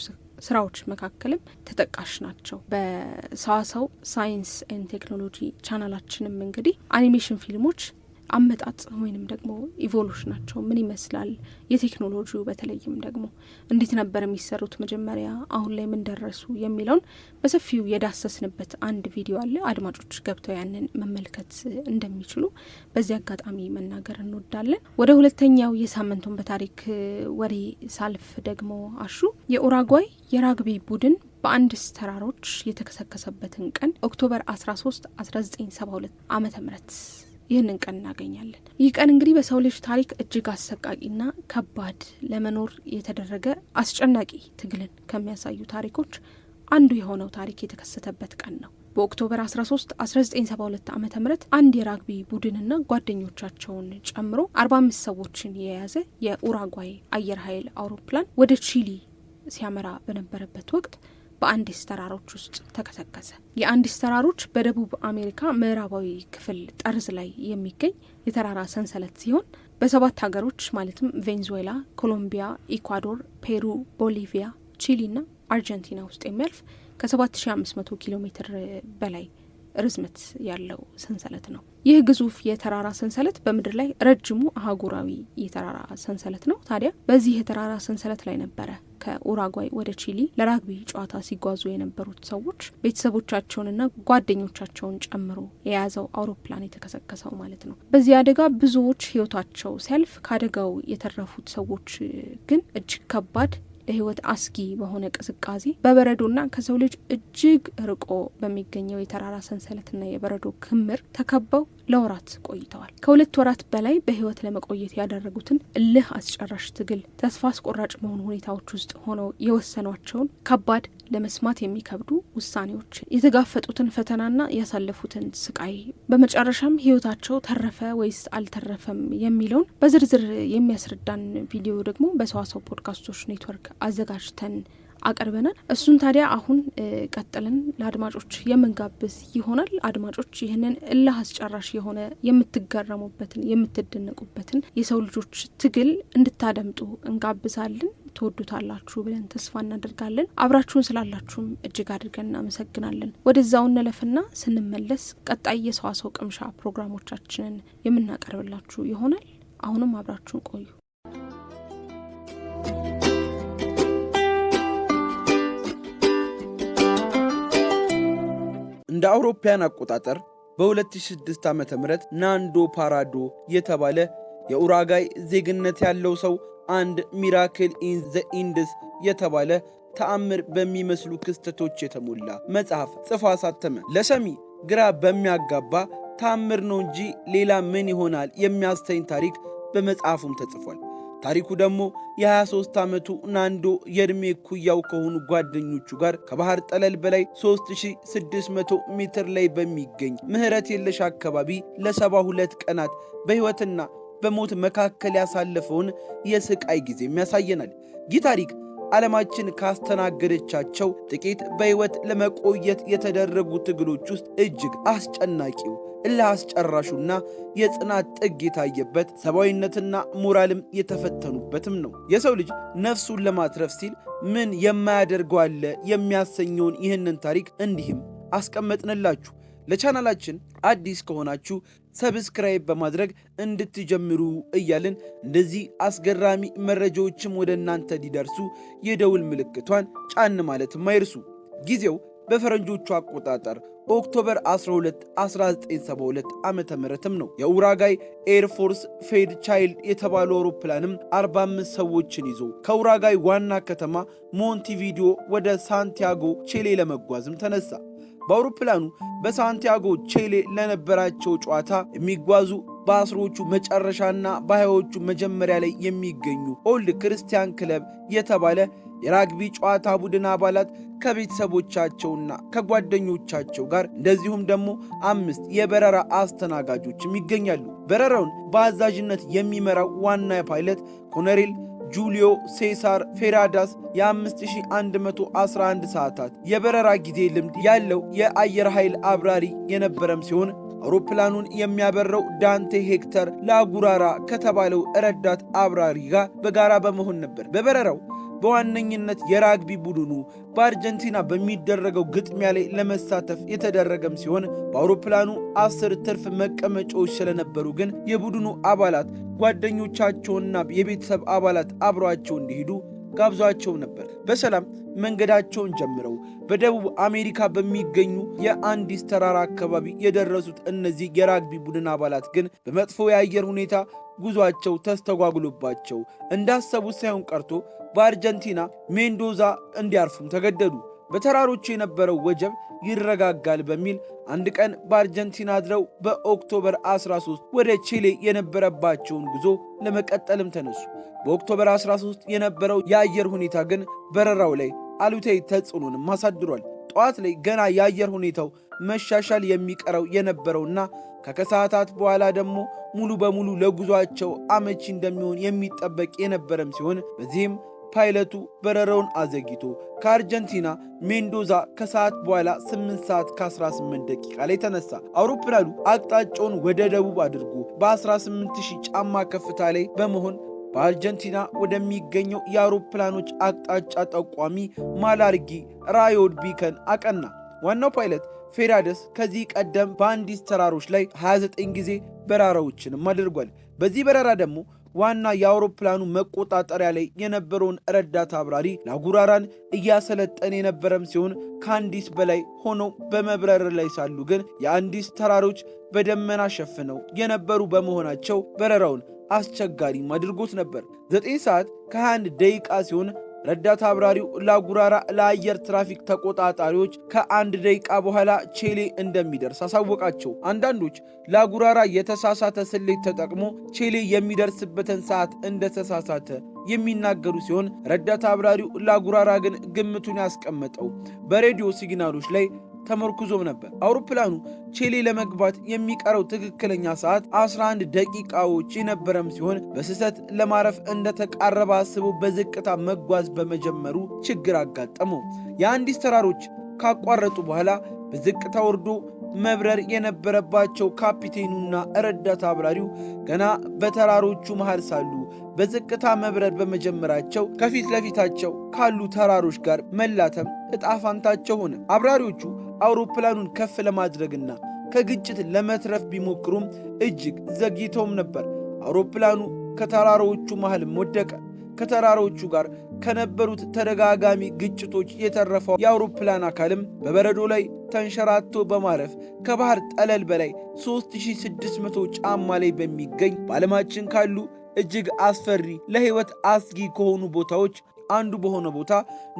ስራዎች መካከልም ተጠቃሽ ናቸው። በሰዋሰው ሳይንስ ኤንድ ቴክኖሎጂ ቻናላችንም እንግዲህ አኒሜሽን ፊልሞች አመጣጥ ወይንም ደግሞ ኢቮሉሽናቸው ምን ይመስላል፣ የቴክኖሎጂው በተለይም ደግሞ እንዴት ነበር የሚሰሩት መጀመሪያ፣ አሁን ላይ ምን ደረሱ የሚለውን በሰፊው የዳሰስንበት አንድ ቪዲዮ አለ። አድማጮች ገብተው ያንን መመልከት እንደሚችሉ በዚህ አጋጣሚ መናገር እንወዳለን። ወደ ሁለተኛው የሳምንቱን በታሪክ ወሬ ሳልፍ ደግሞ አሹ የኡራጓይ የራግቢ ቡድን በአንድስ ተራሮች የተከሰከሰበትን ቀን ኦክቶበር 13 1972 ዓ.ም ይህንን ቀን እናገኛለን። ይህ ቀን እንግዲህ በሰው ልጅ ታሪክ እጅግ አሰቃቂና ከባድ ለመኖር የተደረገ አስጨናቂ ትግልን ከሚያሳዩ ታሪኮች አንዱ የሆነው ታሪክ የተከሰተበት ቀን ነው። በኦክቶበር 13 1972 ዓ.ም አንድ የራግቢ ቡድንና ጓደኞቻቸውን ጨምሮ 45 ሰዎችን የያዘ የኡራጓይ አየር ኃይል አውሮፕላን ወደ ቺሊ ሲያመራ በነበረበት ወቅት በአንዲስ ተራሮች ውስጥ ተከሰከሰ። የአንዲስ ተራሮች በደቡብ አሜሪካ ምዕራባዊ ክፍል ጠርዝ ላይ የሚገኝ የተራራ ሰንሰለት ሲሆን በ7 ሀገሮች ማለትም ቬንዙዌላ፣ ኮሎምቢያ፣ ኢኳዶር፣ ፔሩ፣ ቦሊቪያ፣ ቺሊና አርጀንቲና ውስጥ የሚያልፍ ከ7500 ኪሎ ሜትር በላይ ርዝመት ያለው ሰንሰለት ነው። ይህ ግዙፍ የተራራ ሰንሰለት በምድር ላይ ረጅሙ አህጉራዊ የተራራ ሰንሰለት ነው። ታዲያ በዚህ የተራራ ሰንሰለት ላይ ነበረ ከኡራጓይ ወደ ቺሊ ለራግቢ ጨዋታ ሲጓዙ የነበሩት ሰዎች ቤተሰቦቻቸውንና ጓደኞቻቸውን ጨምሮ የያዘው አውሮፕላን የተከሰከሰው ማለት ነው። በዚህ አደጋ ብዙዎች ህይወታቸው ሲያልፍ ከአደጋው የተረፉት ሰዎች ግን እጅግ ከባድ ለህይወት አስጊ በሆነ ቅዝቃዜ በበረዶና ከሰው ልጅ እጅግ ርቆ በሚገኘው የተራራ ሰንሰለትና የበረዶ ክምር ተከበው ለወራት ቆይተዋል። ከ2 ወራት በላይ በህይወት ለመቆየት ያደረጉትን እልህ አስጨራሽ ትግል ተስፋ አስቆራጭ በሆኑ ሁኔታዎች ውስጥ ሆነው የወሰኗቸውን ከባድ ለመስማት የሚከብዱ ውሳኔዎች፣ የተጋፈጡትን ፈተናና ያሳለፉትን ስቃይ፣ በመጨረሻም ህይወታቸው ተረፈ ወይስ አልተረፈም የሚለውን በዝርዝር የሚያስረዳን ቪዲዮ ደግሞ በሰዋሰው ፖድካስቶች ኔትወርክ አዘጋጅተን አቀርበናል። እሱን ታዲያ አሁን ቀጥለን ለአድማጮች የምንጋብዝ ይሆናል። አድማጮች ይህንን እልህ አስጨራሽ የሆነ የምትገረሙበትን የምትደነቁበትን የሰው ልጆች ትግል እንድታደምጡ እንጋብዛለን። ትወዱታላችሁ ብለን ተስፋ እናደርጋለን። አብራችሁን ስላላችሁም እጅግ አድርገን እናመሰግናለን። ወደዛው እንለፍና ስንመለስ ቀጣይ የሰዋሰው ቅምሻ ፕሮግራሞቻችንን የምናቀርብላችሁ ይሆናል። አሁንም አብራችሁን ቆዩ። እንደ አውሮፓውያን አቆጣጠር በ2006 ዓ.ም ናንዶ ፓራዶ የተባለ የኡራጋይ ዜግነት ያለው ሰው አንድ ሚራክል ኢን ዘ ኢንድስ የተባለ ተአምር በሚመስሉ ክስተቶች የተሞላ መጽሐፍ ጽፎ አሳተመ። ለሰሚ ግራ በሚያጋባ ተአምር ነው እንጂ ሌላ ምን ይሆናል የሚያስተኝ ታሪክ በመጽሐፉም ተጽፏል። ታሪኩ ደግሞ የ23 ዓመቱ ናንዶ የእድሜ ኩያው ከሆኑ ጓደኞቹ ጋር ከባህር ጠለል በላይ 3600 ሜትር ላይ በሚገኝ ምህረት የለሽ አካባቢ ለ72 ቀናት በሕይወትና በሞት መካከል ያሳለፈውን የስቃይ ጊዜ ያሳየናል። ይህ ታሪክ ዓለማችን ካስተናገደቻቸው ጥቂት በሕይወት ለመቆየት የተደረጉ ትግሎች ውስጥ እጅግ አስጨናቂው እልህ አስጨራሹና የጽናት ጥግ የታየበት ሰብአዊነትና ሞራልም የተፈተኑበትም ነው። የሰው ልጅ ነፍሱን ለማትረፍ ሲል ምን የማያደርገው አለ የሚያሰኘውን ይህንን ታሪክ እንዲህም አስቀመጥንላችሁ። ለቻናላችን አዲስ ከሆናችሁ ሰብስክራይብ በማድረግ እንድትጀምሩ እያልን እንደዚህ አስገራሚ መረጃዎችም ወደ እናንተ ሊደርሱ የደውል ምልክቷን ጫን ማለትም አይርሱ። ጊዜው በፈረንጆቹ አቆጣጠር ኦክቶበር 12 1972 ዓመተ ምህረትም ነው። የኡራጋይ ኤርፎርስ ፌድ ቻይልድ የተባለው አውሮፕላንም 45 ሰዎችን ይዞ ከኡራጋይ ዋና ከተማ ሞንቲቪዲዮ ወደ ሳንቲያጎ ቺሌ ለመጓዝም ተነሳ። በአውሮፕላኑ በሳንቲያጎ ቺሌ ለነበራቸው ጨዋታ የሚጓዙ በአስሮቹ መጨረሻና በሃያዎቹ መጀመሪያ ላይ የሚገኙ ኦልድ ክርስቲያን ክለብ የተባለ የራግቢ ጨዋታ ቡድን አባላት ከቤተሰቦቻቸውና ከጓደኞቻቸው ጋር እንደዚሁም ደግሞ 5 የበረራ አስተናጋጆችም ይገኛሉ። በረራውን በአዛዥነት የሚመራው ዋና ፓይለት ኮሎኔል ጁሊዮ ሴሳር ፌራዳስ የ5111 ሰዓታት የበረራ ጊዜ ልምድ ያለው የአየር ኃይል አብራሪ የነበረም ሲሆን አውሮፕላኑን የሚያበረው ዳንቴ ሄክተር ላጉራራ ከተባለው ረዳት አብራሪ ጋር በጋራ በመሆን ነበር። በበረራው በዋነኝነት የራግቢ ቡድኑ በአርጀንቲና በሚደረገው ግጥሚያ ላይ ለመሳተፍ የተደረገም ሲሆን በአውሮፕላኑ 10 ትርፍ መቀመጫዎች ስለነበሩ ግን የቡድኑ አባላት ጓደኞቻቸውና የቤተሰብ አባላት አብሯቸው እንዲሄዱ ጋብዟቸው ነበር። በሰላም መንገዳቸውን ጀምረው በደቡብ አሜሪካ በሚገኙ የአንዲስ ተራራ አካባቢ የደረሱት እነዚህ የራግቢ ቡድን አባላት ግን በመጥፎ የአየር ሁኔታ ጉዟቸው ተስተጓጉሎባቸው እንዳሰቡት ሳይሆን ቀርቶ በአርጀንቲና ሜንዶዛ እንዲያርፉም ተገደዱ። በተራሮች የነበረው ወጀብ ይረጋጋል በሚል አንድ ቀን በአርጀንቲና አድረው በኦክቶበር 13 ወደ ቺሌ የነበረባቸውን ጉዞ ለመቀጠልም ተነሱ። በኦክቶበር 13 የነበረው የአየር ሁኔታ ግን በረራው ላይ አሉታዊ ተጽዕኖንም አሳድሯል። ጠዋት ላይ ገና የአየር ሁኔታው መሻሻል የሚቀረው የነበረውና ከከሰዓታት በኋላ ደግሞ ሙሉ በሙሉ ለጉዟቸው አመቺ እንደሚሆን የሚጠበቅ የነበረም ሲሆን በዚህም ፓይለቱ በረራውን አዘግይቶ ከአርጀንቲና ሜንዶዛ ከሰዓት በኋላ 8 ሰዓት ከ18 ደቂቃ ላይ ተነሳ። አውሮፕላኑ አቅጣጫውን ወደ ደቡብ አድርጎ በ18000 ጫማ ከፍታ ላይ በመሆን በአርጀንቲና ወደሚገኘው የአውሮፕላኖች አቅጣጫ ጠቋሚ ማላርጊ ራዮድ ቢከን አቀና። ዋናው ፓይለት ፌራደስ ከዚህ ቀደም በአንዲስ ተራሮች ላይ 29 ጊዜ በረራዎችንም አድርጓል። በዚህ በረራ ደግሞ ዋና የአውሮፕላኑ መቆጣጠሪያ ላይ የነበረውን ረዳት አብራሪ ላጉራራን እያሰለጠነ የነበረም ሲሆን ከአንዲስ በላይ ሆነው በመብረር ላይ ሳሉ ግን የአንዲስ ተራሮች በደመና ሸፍነው የነበሩ በመሆናቸው በረራውን አስቸጋሪ አድርጎት ነበር። 9 ሰዓት ከ21 ደቂቃ ሲሆን ረዳት አብራሪው ላጉራራ ለአየር ትራፊክ ተቆጣጣሪዎች ከ1 ደቂቃ በኋላ ቼሌ እንደሚደርስ አሳወቃቸው። አንዳንዶች ላጉራራ የተሳሳተ ስሌት ተጠቅሞ ቼሌ የሚደርስበትን ሰዓት እንደተሳሳተ የሚናገሩ ሲሆን ረዳት አብራሪው ላጉራራ ግን ግምቱን ያስቀመጠው በሬዲዮ ሲግናሎች ላይ ተመርኩዞም ነበር። አውሮፕላኑ ቼሌ ለመግባት የሚቀረው ትክክለኛ ሰዓት 11 ደቂቃዎች የነበረም ሲሆን በስህተት ለማረፍ እንደተቃረበ አስቦ በዝቅታ መጓዝ በመጀመሩ ችግር አጋጠመው። የአንዲስ ተራሮች ካቋረጡ በኋላ በዝቅታ ወርዶ መብረር የነበረባቸው ካፒቴኑና ረዳት አብራሪው ገና በተራሮቹ መሃል ሳሉ በዝቅታ መብረር በመጀመራቸው ከፊት ለፊታቸው ካሉ ተራሮች ጋር መላተም ዕጣ ፈንታቸው ሆነ። አብራሪዎቹ አውሮፕላኑን ከፍ ለማድረግና ከግጭት ለመትረፍ ቢሞክሩም እጅግ ዘግይተውም ነበር። አውሮፕላኑ ከተራሮቹ መሃልም ወደቀ። ከተራሮቹ ጋር ከነበሩት ተደጋጋሚ ግጭቶች የተረፈው የአውሮፕላን አካልም በበረዶ ላይ ተንሸራቶ በማረፍ ከባህር ጠለል በላይ 3600 ጫማ ላይ በሚገኝ በዓለማችን ካሉ እጅግ አስፈሪ ለሕይወት አስጊ ከሆኑ ቦታዎች አንዱ በሆነ ቦታ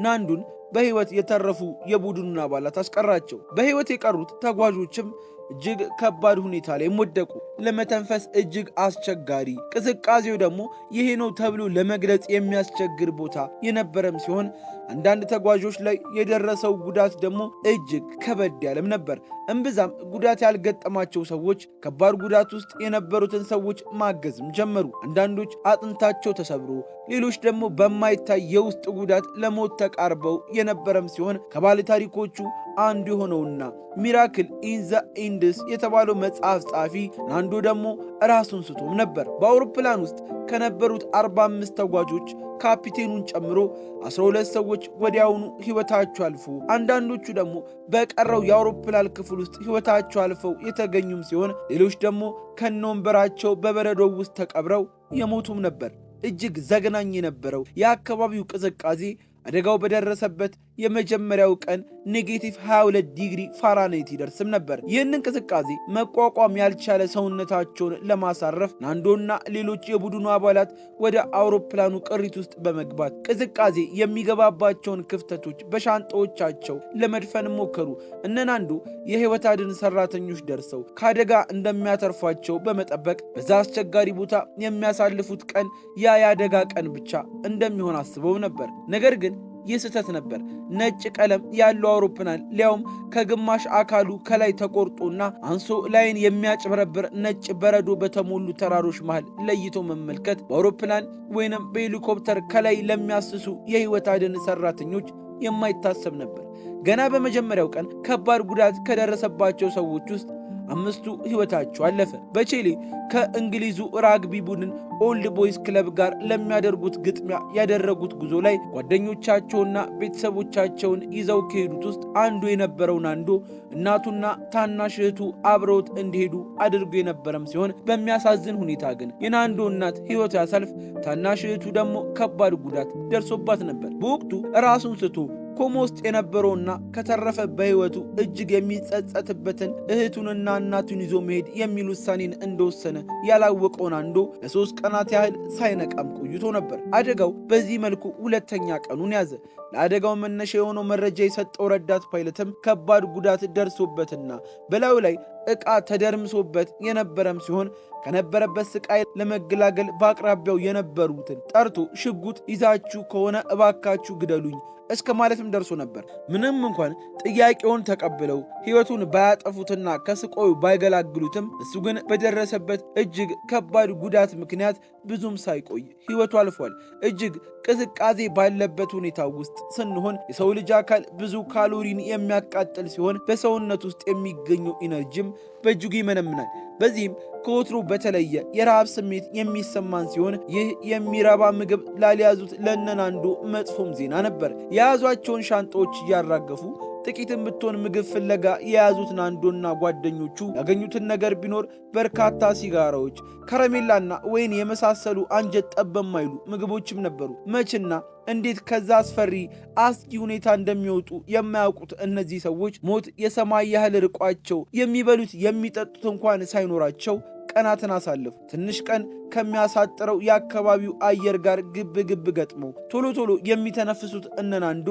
ናንዱን በሕይወት የተረፉ የቡድኑን አባላት አስቀራቸው። በሕይወት የቀሩት ተጓዦችም እጅግ ከባድ ሁኔታ ላይ ወደቁ። ለመተንፈስ እጅግ አስቸጋሪ፣ ቅዝቃዜው ደግሞ ይሄ ነው ተብሎ ለመግለጽ የሚያስቸግር ቦታ የነበረም ሲሆን አንዳንድ ተጓዦች ላይ የደረሰው ጉዳት ደግሞ እጅግ ከበድ ያለም ነበር። እምብዛም ጉዳት ያልገጠማቸው ሰዎች ከባድ ጉዳት ውስጥ የነበሩትን ሰዎች ማገዝም ጀመሩ። አንዳንዶች አጥንታቸው ተሰብሮ፣ ሌሎች ደግሞ በማይታይ የውስጥ ጉዳት ለሞት ተቃርበው የነበረም ሲሆን ከባለ ታሪኮቹ አንዱ የሆነውና ሚራክል ኢን ዘ ኢንድስ የተባለው መጽሐፍ ጻፊ ናንዶ ደግሞ ራሱን ስቶም ነበር። በአውሮፕላን ውስጥ ከነበሩት 45 ተጓዦች ካፒቴኑን ጨምሮ 12 ሰዎች ወዲያውኑ ሕይወታቸው አልፎ አንዳንዶቹ ደግሞ በቀረው የአውሮፕላን ክፍል ውስጥ ሕይወታቸው አልፈው የተገኙም ሲሆን ሌሎች ደግሞ ከነወንበራቸው በበረዶው ውስጥ ተቀብረው የሞቱም ነበር። እጅግ ዘግናኝ የነበረው የአካባቢው ቅዝቃዜ አደጋው በደረሰበት የመጀመሪያው ቀን ኔጌቲቭ 22 ዲግሪ ፋራናይት ይደርስም ነበር። ይህንን ቅዝቃዜ መቋቋም ያልቻለ ሰውነታቸውን ለማሳረፍ ናንዶና ሌሎች የቡድኑ አባላት ወደ አውሮፕላኑ ቅሪት ውስጥ በመግባት ቅዝቃዜ የሚገባባቸውን ክፍተቶች በሻንጣዎቻቸው ለመድፈን ሞከሩ። እነ ናንዶ የሕይወት አድን ሰራተኞች ደርሰው ከአደጋ እንደሚያተርፏቸው በመጠበቅ በዛ አስቸጋሪ ቦታ የሚያሳልፉት ቀን የአደጋ ቀን ብቻ እንደሚሆን አስበው ነበር። ነገር ግን ይህ ስህተት ነበር። ነጭ ቀለም ያለው አውሮፕላን ሊያውም ከግማሽ አካሉ ከላይ ተቆርጦና አንሶ ላይን የሚያጭበረብር ነጭ በረዶ በተሞሉ ተራሮች መሃል ለይቶ መመልከት በአውሮፕላን ወይንም በሄሊኮፕተር ከላይ ለሚያስሱ የሕይወት አድን ሰራተኞች የማይታሰብ ነበር። ገና በመጀመሪያው ቀን ከባድ ጉዳት ከደረሰባቸው ሰዎች ውስጥ 5ቱ ሕይወታቸው አለፈ። በቼሌ ከእንግሊዙ ራግቢ ቡድን ኦልድ ቦይስ ክለብ ጋር ለሚያደርጉት ግጥሚያ ያደረጉት ጉዞ ላይ ጓደኞቻቸውና ቤተሰቦቻቸውን ይዘው ከሄዱት ውስጥ አንዱ የነበረው ናንዶ እናቱና ታናሽ እህቱ አብረውት እንዲሄዱ አድርጎ የነበረም ሲሆን በሚያሳዝን ሁኔታ ግን የናንዶ እናት ሕይወቱ ያሳልፍ፣ ታናሽ እህቱ ደግሞ ከባድ ጉዳት ደርሶባት ነበር። በወቅቱ ራሱን ስቶ ኮማ ውስጥ የነበረውና ከተረፈ በሕይወቱ እጅግ የሚጸጸትበትን እህቱንና እናቱን ይዞ መሄድ የሚል ውሳኔን እንደወሰነ ያላወቀው ናንዶ ለ3 ቀናት ያህል ሳይነቃም ቆይቶ ነበር። አደጋው በዚህ መልኩ ሁለተኛ ቀኑን ያዘ። ለአደጋው መነሻ የሆነው መረጃ የሰጠው ረዳት ፓይለትም ከባድ ጉዳት ደርሶበትና በላዩ ላይ ዕቃ ተደርምሶበት የነበረም ሲሆን ከነበረበት ስቃይ ለመገላገል በአቅራቢያው የነበሩትን ጠርቶ ሽጉጥ ይዛችሁ ከሆነ እባካችሁ ግደሉኝ እስከ ማለትም ደርሶ ነበር። ምንም እንኳን ጥያቄውን ተቀብለው ሕይወቱን ባያጠፉትና ከስቃዩ ባይገላግሉትም እሱ ግን በደረሰበት እጅግ ከባድ ጉዳት ምክንያት ብዙም ሳይቆይ ሕይወቱ አልፏል። እጅግ ቅዝቃዜ ባለበት ሁኔታ ውስጥ ስንሆን የሰው ልጅ አካል ብዙ ካሎሪን የሚያቃጥል ሲሆን በሰውነት ውስጥ የሚገኘው ኢነርጂም በእጅጉ ይመነምናል። በዚህም ከወትሮ በተለየ የረሃብ ስሜት የሚሰማን ሲሆን ይህ የሚረባ ምግብ ላልያዙት ለነ ናንዶ መጥፎም ዜና ነበር። የያዟቸውን ሻንጣዎች እያራገፉ ጥቂትም ብትሆን ምግብ ፍለጋ የያዙት ናንዶና ጓደኞቹ ያገኙትን ነገር ቢኖር በርካታ ሲጋራዎች፣ ከረሜላና ወይን የመሳሰሉ አንጀት ጠብ የማይሉ ምግቦችም ነበሩ። መችና እንዴት ከዛ አስፈሪ አስጊ ሁኔታ እንደሚወጡ የማያውቁት እነዚህ ሰዎች ሞት የሰማይ ያህል ርቋቸው የሚበሉት የሚጠጡት እንኳን ሳይኖራቸው ቀናትን አሳለፉ። ትንሽ ቀን ከሚያሳጥረው የአካባቢው አየር ጋር ግብ ግብ ገጥመው ቶሎ ቶሎ የሚተነፍሱት እነናንዶ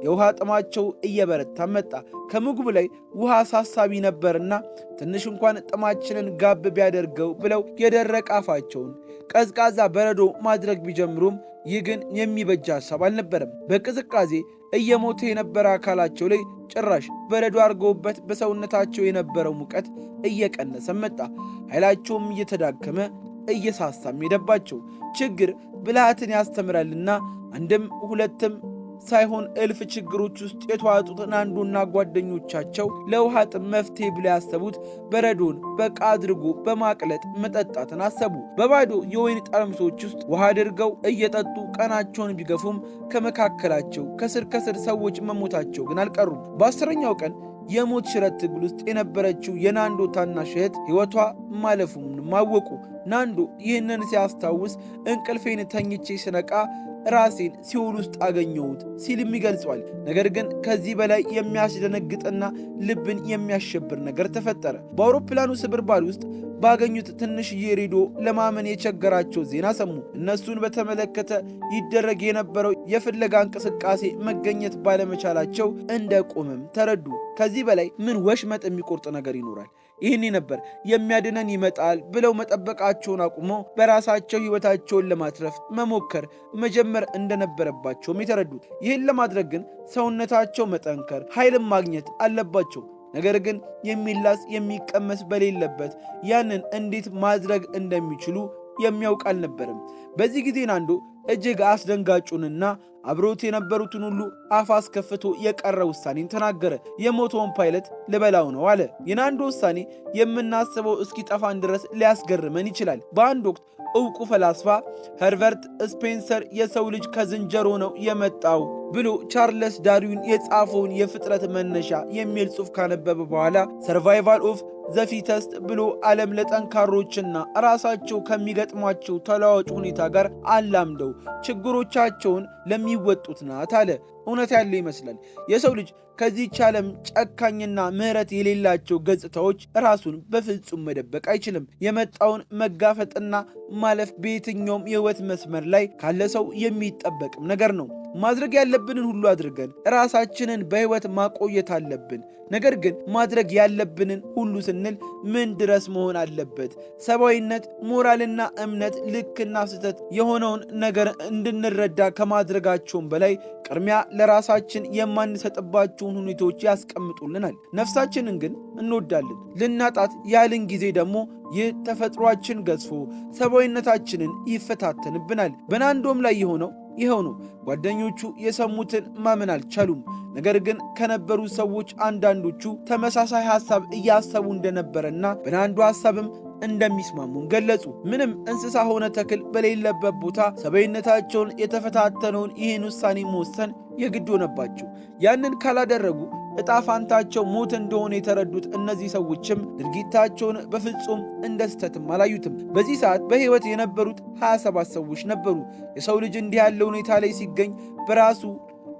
የውሃ ጥማቸው እየበረታ መጣ። ከምግቡ ላይ ውሃ አሳሳቢ ነበርና ትንሽ እንኳን ጥማችንን ጋብ ቢያደርገው ብለው የደረቀ አፋቸውን ቀዝቃዛ በረዶ ማድረግ ቢጀምሩም ይህ ግን የሚበጃ ሐሳብ አልነበረም። በቅዝቃዜ እየሞተ የነበረ አካላቸው ላይ ጭራሽ በረዶ አድርገውበት በሰውነታቸው የነበረው ሙቀት እየቀነሰ መጣ። ኃይላቸውም እየተዳከመ እየሳሳም ሄደባቸው። ችግር ብልሃትን ያስተምራልና አንድም ሁለትም ሳይሆን እልፍ ችግሮች ውስጥ የተዋጡት ናንዶና ጓደኞቻቸው ለውሃ ጥም መፍትሄ ብለው ያሰቡት በረዶን በቃ አድርጎ በማቅለጥ መጠጣትን አሰቡ። በባዶ የወይን ጠርሙሶች ውስጥ ውሃ አድርገው እየጠጡ ቀናቸውን ቢገፉም ከመካከላቸው ከስር ከስር ሰዎች መሞታቸው ግን አልቀሩም። በ10ኛው ቀን የሞት ሽረት ትግል ውስጥ የነበረችው የናንዶ ታናሽ እህት ሕይወቷ ማለፉን ማወቁ። ናንዶ ይህንን ሲያስታውስ እንቅልፌን ተኝቼ ስነቃ ራሴን ሲኦል ውስጥ አገኘሁት ሲልም ይገልጿል። ነገር ግን ከዚህ በላይ የሚያስደነግጥና ልብን የሚያሸብር ነገር ተፈጠረ። በአውሮፕላኑ ስብርባሪ ውስጥ ባገኙት ትንሽዬ ሬዲዮ ለማመን የቸገራቸው ዜና ሰሙ። እነሱን በተመለከተ ይደረግ የነበረው የፍለጋ እንቅስቃሴ መገኘት ባለመቻላቸው እንደ ቆመም ተረዱ። ከዚህ በላይ ምን ወሽመጥ የሚቆርጥ ነገር ይኖራል? ይህን ነበር የሚያድነን ይመጣል ብለው መጠበቃቸውን አቁመው በራሳቸው ሕይወታቸውን ለማትረፍ መሞከር መጀመር እንደነበረባቸውም የተረዱት። ይህን ለማድረግ ግን ሰውነታቸው መጠንከር፣ ኃይልም ማግኘት አለባቸው። ነገር ግን የሚላስ የሚቀመስ በሌለበት ያንን እንዴት ማድረግ እንደሚችሉ የሚያውቅ አልነበረም። በዚህ ጊዜ ናንዶ እጅግ አስደንጋጩንና አብሮት የነበሩትን ሁሉ አፍ አስከፍቶ የቀረ ውሳኔን ተናገረ። የሞተውን ፓይለት ልበላው ነው አለ። የናንዶ ውሳኔ የምናስበው እስኪጠፋን ድረስ ሊያስገርመን ይችላል። በአንድ ወቅት ዕውቁ ፈላስፋ ኸርበርት ስፔንሰር የሰው ልጅ ከዝንጀሮ ነው የመጣው ብሎ ቻርለስ ዳርዊን የጻፈውን የፍጥረት መነሻ የሚል ጽሑፍ ካነበበ በኋላ ሰርቫይቫል ኦፍ ዘፊተስት ብሎ ዓለም ለጠንካሮችና ራሳቸው ከሚገጥሟቸው ተለዋዋጭ ሁኔታ ጋር አላምደው ችግሮቻቸውን ለሚወጡት ናት አለ። እውነት ያለ ይመስላል። የሰው ልጅ ከዚህች ዓለም ጨካኝና ምሕረት የሌላቸው ገጽታዎች ራሱን በፍጹም መደበቅ አይችልም። የመጣውን መጋፈጥና ማለፍ በየትኛውም የሕይወት መስመር ላይ ካለ ሰው የሚጠበቅም ነገር ነው። ማድረግ ያለብንን ሁሉ አድርገን ራሳችንን በሕይወት ማቆየት አለብን። ነገር ግን ማድረግ ያለብንን ሁሉ ስንል ምን ድረስ መሆን አለበት? ሰብአዊነት፣ ሞራልና እምነት ልክና ስህተት የሆነውን ነገር እንድንረዳ ከማድረጋቸውም በላይ ቅድሚያ ለራሳችን የማንሰጥባቸውን ሁኔታዎች ያስቀምጡልናል። ነፍሳችንን ግን እንወዳለን። ልናጣት ያልን ጊዜ ደግሞ ይህ ተፈጥሯችን ገዝፎ ሰብአዊነታችንን ይፈታተንብናል። በናንዶም ላይ የሆነው ይኸው ነው። ጓደኞቹ የሰሙትን ማመን አልቻሉም። ነገር ግን ከነበሩ ሰዎች አንዳንዶቹ ተመሳሳይ ሐሳብ እያሰቡ እንደነበረና በናንዶ ሐሳብም እንደሚስማሙም ገለጹ። ምንም እንስሳ ሆነ ተክል በሌለበት ቦታ ሰብአዊነታቸውን የተፈታተነውን ይህን ውሳኔ መወሰን የግድ ሆነባቸው። ያንን ካላደረጉ ዕጣ ፋንታቸው ሞት እንደሆነ የተረዱት እነዚህ ሰዎችም ድርጊታቸውን በፍጹም እንደ ስህተትም አላዩትም። በዚህ ሰዓት በሕይወት የነበሩት 27 ሰዎች ነበሩ። የሰው ልጅ እንዲህ ያለ ሁኔታ ላይ ሲገኝ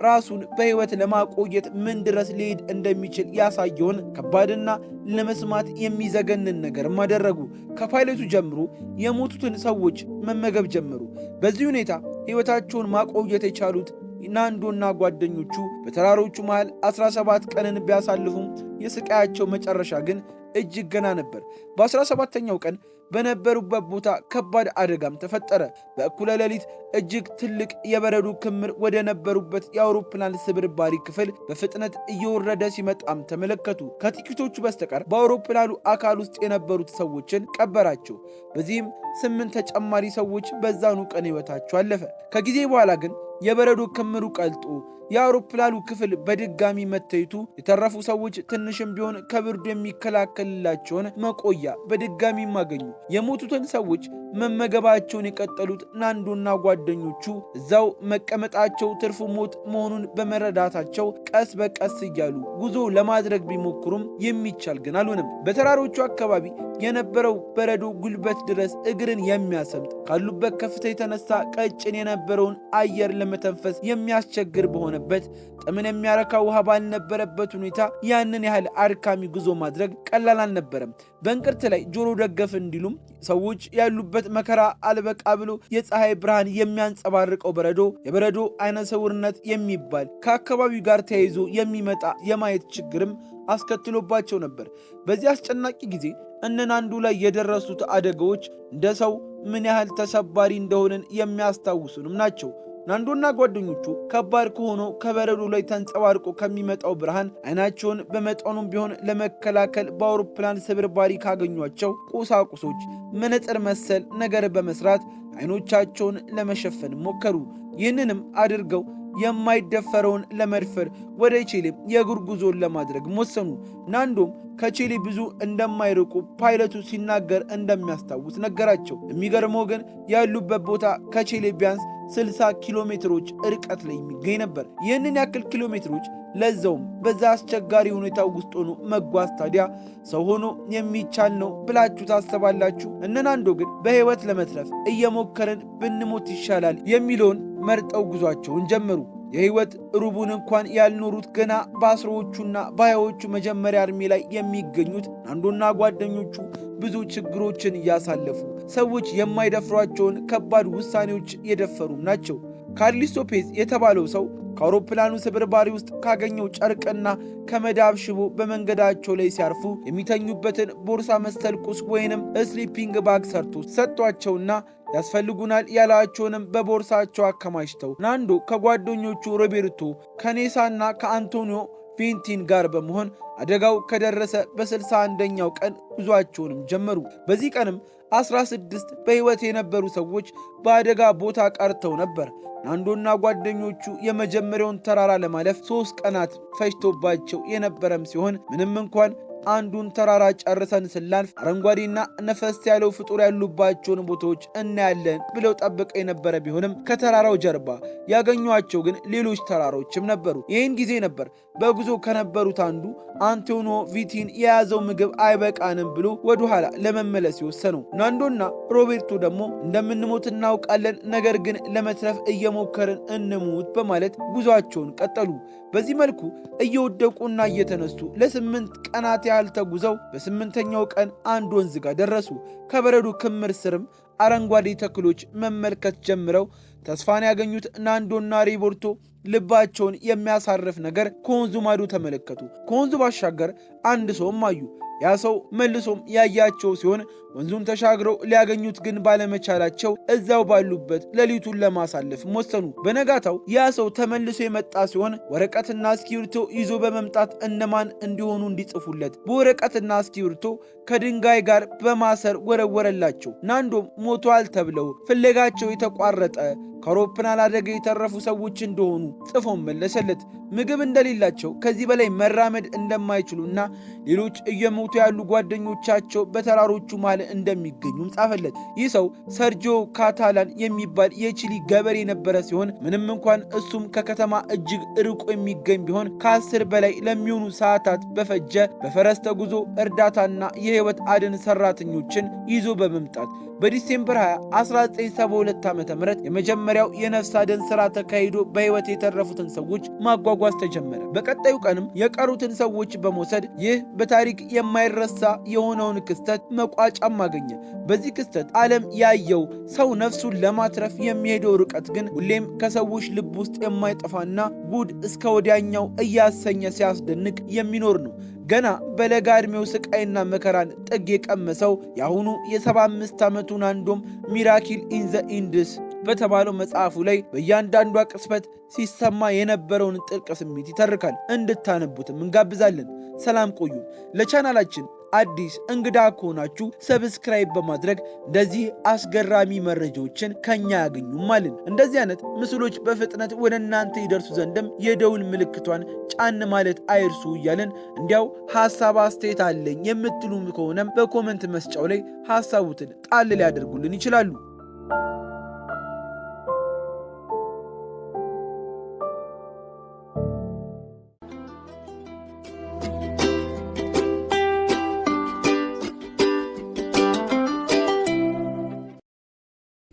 ራሱን በሕይወት ለማቆየት ምን ድረስ ሊሄድ እንደሚችል ያሳየውን ከባድና ለመስማት የሚዘገንን ነገርም አደረጉ። ከፓይለቱ ጀምሮ የሞቱትን ሰዎች መመገብ ጀመሩ። በዚህ ሁኔታ ሕይወታቸውን ማቆየት የቻሉት ናንዶና ጓደኞቹ በተራሮቹ መሃል 17 ቀንን ቢያሳልፉም የስቃያቸው መጨረሻ ግን እጅግ ገና ነበር። በ17ኛው ቀን በነበሩበት ቦታ ከባድ አደጋም ተፈጠረ። በእኩለ ሌሊት እጅግ ትልቅ የበረዶ ክምር ወደ ነበሩበት የአውሮፕላን ስብርባሪ ክፍል በፍጥነት እየወረደ ሲመጣም ተመለከቱ። ከጥቂቶቹ በስተቀር በአውሮፕላኑ አካል ውስጥ የነበሩት ሰዎችን ቀበራቸው። በዚህም 8 ተጨማሪ ሰዎች በዛኑ ቀን ሕይወታቸው አለፈ። ከጊዜ በኋላ ግን የበረዶ ክምሩ ቀልጦ የአውሮፕላኑ ክፍል በድጋሚ መታየቱ የተረፉ ሰዎች ትንሽም ቢሆን ከብርዱ የሚከላከልላቸውን መቆያ በድጋሚ ማገኙ። የሞቱትን ሰዎች መመገባቸውን የቀጠሉት ናንዶና ጓደኞቹ እዛው መቀመጣቸው ትርፉ ሞት መሆኑን በመረዳታቸው ቀስ በቀስ እያሉ ጉዞ ለማድረግ ቢሞክሩም የሚቻል ግን አልሆነም። በተራሮቹ አካባቢ የነበረው በረዶ ጉልበት ድረስ እግርን የሚያሰምጥ ካሉበት ከፍታ የተነሳ ቀጭን የነበረውን አየር ለመተንፈስ የሚያስቸግር በሆነበት ጥምን የሚያረካ ውሃ ባልነበረበት ሁኔታ ያንን ያህል አድካሚ ጉዞ ማድረግ ቀላል አልነበረም። በእንቅርት ላይ ጆሮ ደገፍ እንዲሉም ሰዎች ያሉበት መከራ አልበቃ ብሎ የፀሐይ ብርሃን የሚያንጸባርቀው በረዶ የበረዶ አይነ ስውርነት የሚባል ከአካባቢው ጋር ተያይዞ የሚመጣ የማየት ችግርም አስከትሎባቸው ነበር። በዚህ አስጨናቂ ጊዜ እነ ናንዶ ላይ የደረሱት አደጋዎች እንደ ሰው ምን ያህል ተሰባሪ እንደሆነን የሚያስታውሱንም ናቸው። ናንዶና ጓደኞቹ ከባድ ከሆነው ከበረዶ ላይ ተንጸባርቆ ከሚመጣው ብርሃን አይናቸውን በመጠኑም ቢሆን ለመከላከል በአውሮፕላን ስብርባሪ ካገኟቸው ቁሳቁሶች መነጽር መሰል ነገር በመስራት አይኖቻቸውን ለመሸፈን ሞከሩ። ይህንንም አድርገው የማይደፈረውን ለመድፈር ወደ ቺሊ የእግር ጉዞን ለማድረግ ወሰኑ። ናንዶም ከቺሊ ብዙ እንደማይርቁ ፓይለቱ ሲናገር እንደሚያስታውስ ነገራቸው። የሚገርመው ግን ያሉበት ቦታ ከቺሊ ቢያንስ 60 ኪሎ ሜትሮች ርቀት ላይ የሚገኝ ነበር። ይህንን ያክል ኪሎ ሜትሮች ለዛውም በዛ አስቸጋሪ ሁኔታ ውስጥ ሆኖ መጓዝ ታዲያ ሰው ሆኖ የሚቻል ነው ብላችሁ ታስባላችሁ? እነ ናንዶ ግን በሕይወት ለመትረፍ እየሞከርን ብንሞት ይሻላል የሚለውን መርጠው ጉዟቸውን ጀመሩ። የሕይወት ሩቡን እንኳን ያልኖሩት ገና በአስሮዎቹና በሃያዎቹ መጀመሪያ ዕድሜ ላይ የሚገኙት ናንዶና ጓደኞቹ ብዙ ችግሮችን እያሳለፉ ሰዎች የማይደፍሯቸውን ከባድ ውሳኔዎች የደፈሩም ናቸው። ካርሊቶ ፔዝ የተባለው ሰው ከአውሮፕላኑ ስብርባሪ ውስጥ ካገኘው ጨርቅና ከመዳብ ሽቦ በመንገዳቸው ላይ ሲያርፉ የሚተኙበትን ቦርሳ መሰል ቁስ ወይንም ስሊፒንግ ባግ ሰርቶ ሰጧቸውና ያስፈልጉናል ያላቸውንም በቦርሳቸው አከማችተው ናንዶ ከጓደኞቹ ሮቤርቶ ከኔሳና ከአንቶኒዮ ቪንቲን ጋር በመሆን አደጋው ከደረሰ በ61ኛው ቀን ጉዟቸውንም ጀመሩ። በዚህ ቀንም 16 በሕይወት የነበሩ ሰዎች በአደጋ ቦታ ቀርተው ነበር። ናንዶና ጓደኞቹ የመጀመሪያውን ተራራ ለማለፍ 3 ቀናት ፈጅቶባቸው የነበረም ሲሆን ምንም እንኳን አንዱን ተራራ ጨርሰን ስላልፍ አረንጓዴና ነፈስ ያለው ፍጡር ያሉባቸውን ቦታዎች እናያለን ብለው ጠብቀው የነበረ ቢሆንም ከተራራው ጀርባ ያገኟቸው ግን ሌሎች ተራሮችም ነበሩ። ይህን ጊዜ ነበር በጉዞ ከነበሩት አንዱ አንቶኒዮ ቪቲን የያዘው ምግብ አይበቃንም ብሎ ወደ ኋላ ለመመለስ የወሰነው። ናንዶና ሮቤርቶ ደግሞ እንደምንሞት እናውቃለን፣ ነገር ግን ለመትረፍ እየሞከርን እንሙት በማለት ጉዟቸውን ቀጠሉ። በዚህ መልኩ እየወደቁና እየተነሱ ለ8 ቀናት ያህል ተጉዘው በ8ኛው ቀን አንድ ወንዝ ጋር ደረሱ። ከበረዶ ክምር ስርም አረንጓዴ ተክሎች መመልከት ጀምረው ተስፋን ያገኙት ናንዶና ሮቤርቶ ልባቸውን የሚያሳርፍ ነገር ከወንዙ ማዶ ተመለከቱ። ከወንዙ ባሻገር አንድ ሰውም አዩ። ያ ሰው መልሶም ያያቸው ሲሆን ወንዙን ተሻግረው ሊያገኙት ግን ባለመቻላቸው እዛው ባሉበት ሌሊቱን ለማሳለፍ ወሰኑ። በነጋታው ያ ሰው ተመልሶ የመጣ ሲሆን ወረቀትና እስክሪብቶ ይዞ በመምጣት እነማን እንዲሆኑ እንዲጽፉለት በወረቀትና እስክሪብቶ ከድንጋይ ጋር በማሰር ወረወረላቸው። ናንዶም ሞቷል ተብለው ፍለጋቸው የተቋረጠ ከአውሮፕላን አደጋ የተረፉ ሰዎች እንደሆኑ ጽፎም መለሰለት። ምግብ እንደሌላቸው ከዚህ በላይ መራመድ እንደማይችሉና ሌሎች እየሞቱ ያሉ ጓደኞቻቸው በተራሮቹ መሃል እንደሚገኙም ጻፈለት። ይህ ሰው ሰርጂዮ ካታላን የሚባል የቺሊ ገበሬ የነበረ ሲሆን ምንም እንኳን እሱም ከከተማ እጅግ ርቆ የሚገኝ ቢሆን ከ10 በላይ ለሚሆኑ ሰዓታት በፈጀ በፈረስ ተጉዞ እርዳታና የሕይወት አድን ሰራተኞችን ይዞ በመምጣት በዲሴምበር 20 1972 ዓ.ም የመጀመሪያው የነፍስ አድን ሥራ ተካሂዶ በሕይወት የተረፉትን ሰዎች ማጓጓዝ ተጀመረ። በቀጣዩ ቀንም የቀሩትን ሰዎች በመውሰድ ይህ በታሪክ የማይረሳ የሆነውን ክስተት መቋጫም አገኘ። በዚህ ክስተት ዓለም ያየው ሰው ነፍሱን ለማትረፍ የሚሄደው ርቀት ግን ሁሌም ከሰዎች ልብ ውስጥ የማይጠፋና ጉድ እስከ ወዲያኛው እያሰኘ ሲያስደንቅ የሚኖር ነው። ገና በለጋ ዕድሜው ስቃይና መከራን ጥግ የቀመሰው የአሁኑ የ75 ዓመቱ ናንዶም ሚራክል ኢን ዘ ኢንድስ በተባለው መጽሐፉ ላይ በእያንዳንዷ ቅጽበት ሲሰማ የነበረውን ጥልቅ ስሜት ይተርካል። እንድታነቡትም እንጋብዛለን። ሰላም ቆዩ። ለቻናላችን አዲስ እንግዳ ከሆናችሁ ሰብስክራይብ በማድረግ እንደዚህ አስገራሚ መረጃዎችን ከኛ ያገኙም አልን። እንደዚህ አይነት ምስሎች በፍጥነት ወደ እናንተ ይደርሱ ዘንድም የደውል ምልክቷን ጫን ማለት አይርሱ እያልን እንዲያው ሐሳብ አስተያየት አለኝ የምትሉም ከሆነም በኮመንት መስጫው ላይ ሐሳቡትን ጣል ሊያደርጉልን ይችላሉ።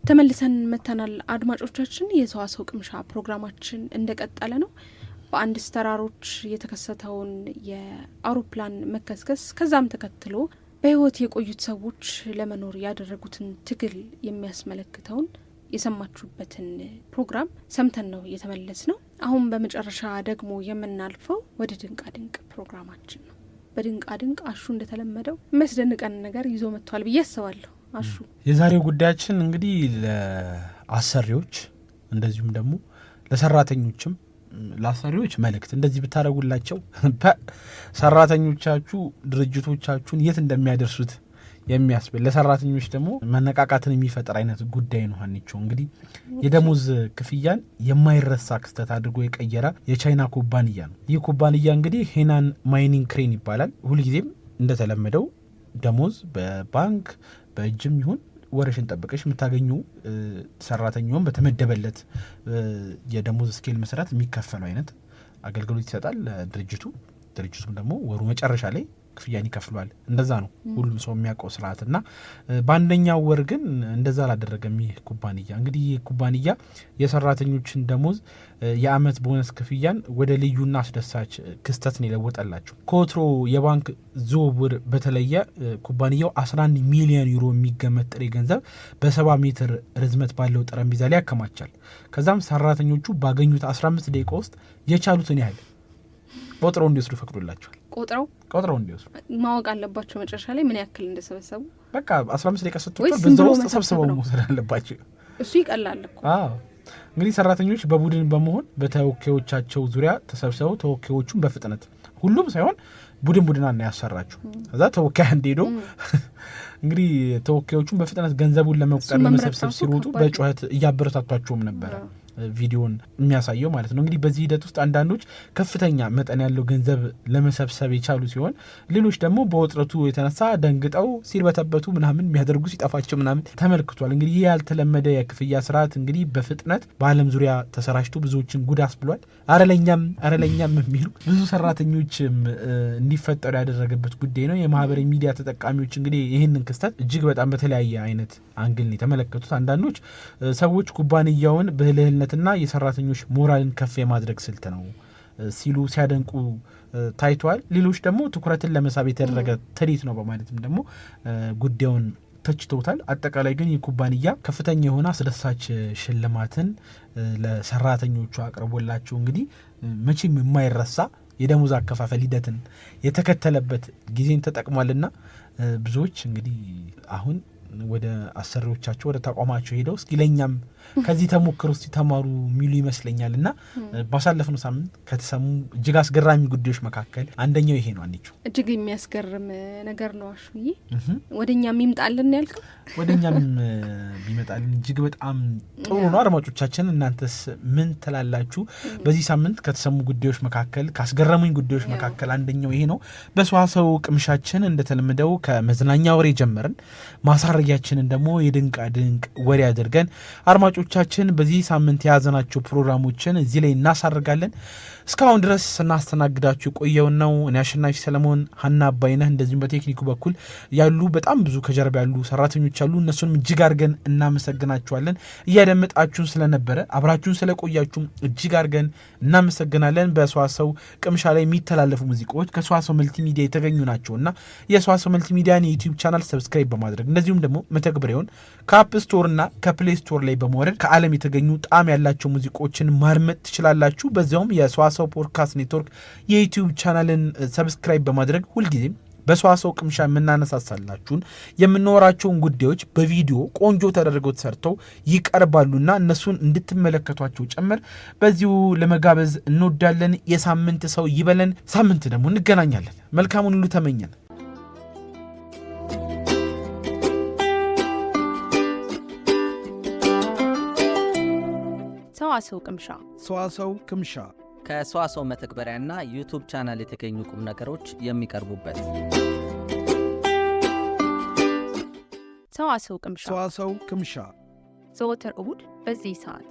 ተመልሰን መተናል አድማጮቻችን። የሰዋሰው ቅምሻ ፕሮግራማችን እንደቀጠለ ነው። በአንድ ተራሮች የተከሰተውን የአውሮፕላን መከስከስ ከዛም ተከትሎ በህይወት የቆዩት ሰዎች ለመኖር ያደረጉትን ትግል የሚያስመለክተውን የሰማችሁበትን ፕሮግራም ሰምተን ነው የተመለስ ነው። አሁን በመጨረሻ ደግሞ የምናልፈው ወደ ድንቃ ድንቅ ፕሮግራማችን ነው። በድንቃ ድንቅ አሹ እንደተለመደው የሚያስደንቀን ነገር ይዞ መጥቷል ብዬ አስባለሁ። አሹ የዛሬው ጉዳያችን እንግዲህ ለአሰሪዎች እንደዚሁም ደግሞ ለሰራተኞችም ለአሰሪዎች መልእክት እንደዚህ ብታደርጉላቸው ሰራተኞቻችሁ ድርጅቶቻችሁን የት እንደሚያደርሱት የሚያስብል ለሰራተኞች ደግሞ መነቃቃትን የሚፈጥር አይነት ጉዳይ ነው። ሀኒቾ እንግዲህ የደሞዝ ክፍያን የማይረሳ ክስተት አድርጎ የቀየረ የቻይና ኩባንያ ነው። ይህ ኩባንያ እንግዲህ ሄናን ማይኒንግ ክሬን ይባላል። ሁልጊዜም እንደተለመደው ደሞዝ በባንክ በእጅም ይሁን ወረሽን ጠብቀሽ የምታገኙ ሰራተኛውን በተመደበለት የደሞዝ ስኬል መሰረት የሚከፈለው አይነት አገልግሎት ይሰጣል ድርጅቱም ደግሞ ወሩ መጨረሻ ላይ ክፍያን ይከፍሏል። እንደዛ ነው ሁሉም ሰው የሚያውቀው ስርዓትና በአንደኛው ወር ግን እንደዛ አላደረገም። ይህ ኩባንያ እንግዲህ ኩባንያ የሰራተኞችን ደሞዝ የአመት ቦነስ ክፍያን ወደ ልዩና አስደሳች ክስተት ነው የለወጠላቸው። ከወትሮ የባንክ ዝውውር በተለየ ኩባንያው 11 ሚሊዮን ዩሮ የሚገመት ጥሬ ገንዘብ በ70 ሜትር ርዝመት ባለው ጠረጴዛ ላይ ያከማቻል። ከዛም ሰራተኞቹ ባገኙት 15 ደቂቃ ውስጥ የቻሉትን ያህል ቆጥረው እንዲወስዱ ፈቅዶላቸዋል። ቆጥረው እንዲወስዱ ማወቅ አለባቸው መጨረሻ ላይ ምን ያክል እንደሰበሰቡ። በቃ 15 ደቂቃ ሰጥቷል። በዛው ውስጥ ሰብስበው መውሰድ አለባቸው። እሱ ይቀላል እኮ። እንግዲህ ሰራተኞች በቡድን በመሆን በተወካዮቻቸው ዙሪያ ተሰብስበው ተወካዮቹን በፍጥነት ሁሉም ሳይሆን ቡድን ያሰራችሁ ከዛ ተወካይ እንደሄዶ እንግዲህ ተወካዮቹን በፍጥነት ገንዘቡን ለመቁጠር ለመሰብሰብ ሲሮጡ በጩኸት እያበረታቷቸውም ነበረ ቪዲዮን የሚያሳየው ማለት ነው። እንግዲህ በዚህ ሂደት ውስጥ አንዳንዶች ከፍተኛ መጠን ያለው ገንዘብ ለመሰብሰብ የቻሉ ሲሆን ሌሎች ደግሞ በውጥረቱ የተነሳ ደንግጠው ሲርበተበቱ ምናምን የሚያደርጉ ሲጠፋቸው ምናምን ተመልክቷል። እንግዲህ ይህ ያልተለመደ የክፍያ ስርዓት እንግዲህ በፍጥነት በዓለም ዙሪያ ተሰራጭቶ ብዙዎችን ጉድ አስብሏል። አረለኛም የሚሉ ብዙ ሰራተኞችም እንዲፈጠሩ ያደረገበት ጉዳይ ነው። የማህበራዊ ሚዲያ ተጠቃሚዎች እንግዲህ ይህንን ክስተት እጅግ በጣም በተለያየ አይነት አንግል የተመለከቱት። አንዳንዶች ሰዎች ኩባንያውን ብልህነትና የሰራተኞች ሞራልን ከፍ የማድረግ ስልት ነው ሲሉ ሲያደንቁ ታይቷል። ሌሎች ደግሞ ትኩረትን ለመሳብ የተደረገ ትርኢት ነው በማለትም ደግሞ ጉዳዩን ተችተውታል። አጠቃላይ ግን የኩባንያ ከፍተኛ የሆነ አስደሳች ሽልማትን ለሰራተኞቹ አቅርቦላቸው እንግዲህ መቼም የማይረሳ የደሞዝ አከፋፈል ሂደትን የተከተለበት ጊዜን ተጠቅሟልና ብዙዎች እንግዲህ አሁን ወደ አሰሪዎቻቸው ወደ ተቋማቸው ሄደው እስኪ ለኛም ከዚህ ተሞክሮ እስቲ ተማሩ የሚሉ ይመስለኛል። እና ባሳለፍነው ሳምንት ከተሰሙ እጅግ አስገራሚ ጉዳዮች መካከል አንደኛው ይሄ ነው። አንቺ እጅግ የሚያስገርም ነገር ነው አሹዬ። ወደኛም ይምጣልን ያልከው ወደኛም ቢመጣልን እጅግ በጣም ጥሩ ነው። አድማጮቻችን እናንተስ ምን ትላላችሁ? በዚህ ሳምንት ከተሰሙ ጉዳዮች መካከል ካስገረሙኝ ጉዳዮች መካከል አንደኛው ይሄ ነው። በሰዋሰው ቅምሻችን እንደተለመደው ከመዝናኛ ወሬ ጀመርን። ማሳረጊያችንን ደግሞ የድንቃ ድንቅ ወሬ አድርገን አድማጮቻችን በዚህ ሳምንት የያዘናቸው ፕሮግራሞችን እዚህ ላይ እናሳርጋለን። እስካሁን ድረስ ስናስተናግዳችሁ የቆየው ነው እኔ አሸናፊ ሰለሞን፣ ሀና አባይነህ እንደዚሁም በቴክኒኩ በኩል ያሉ በጣም ብዙ ከጀርባ ያሉ ሰራተኞች አሉ። እነሱንም እጅግ አድርገን እናመሰግናችኋለን። እያደመጣችሁን ስለነበረ አብራችሁን ስለቆያችሁም እጅግ አድርገን እናመሰግናለን። በሰዋሰው ቅምሻ ላይ የሚተላለፉ ሙዚቃዎች ከሰዋሰው መልቲሚዲያ የተገኙ ናቸውና የሰዋሰው መልቲሚዲያን የዩቲዩብ ቻናል ሰብስክራይብ በማድረግ እንደዚሁም ደግሞ መተግበሪያውን ከአፕ ስቶርና ከፕሌይ ስቶር ላይ በመውረድ ከዓለም የተገኙ ጣዕም ያላቸው ሙዚቃዎችን ማድመጥ ትችላላችሁ። በዚያውም የሰዋሰው ፖድካስት ኔትወርክ የዩቲዩብ ቻናልን ሰብስክራይብ በማድረግ ሁልጊዜም በሰዋሰው ቅምሻ የምናነሳሳላችሁን የምንወራቸውን ጉዳዮች በቪዲዮ ቆንጆ ተደርገው ተሰርተው ይቀርባሉና እነሱን እንድትመለከቷቸው ጭምር በዚሁ ለመጋበዝ እንወዳለን። የሳምንት ሰው ይበለን። ሳምንት ደግሞ እንገናኛለን። መልካሙን ሁሉ ተመኘን። ሰዋሰው ቅምሻ ሰዋሰው ቅምሻ ከሰዋሰው መተግበሪያና ዩቱብ ቻናል የተገኙ ቁም ነገሮች የሚቀርቡበት ሰዋሰው ቅምሻ ሰዋሰው ቅምሻ ዘወትር እሁድ በዚህ ሰዓት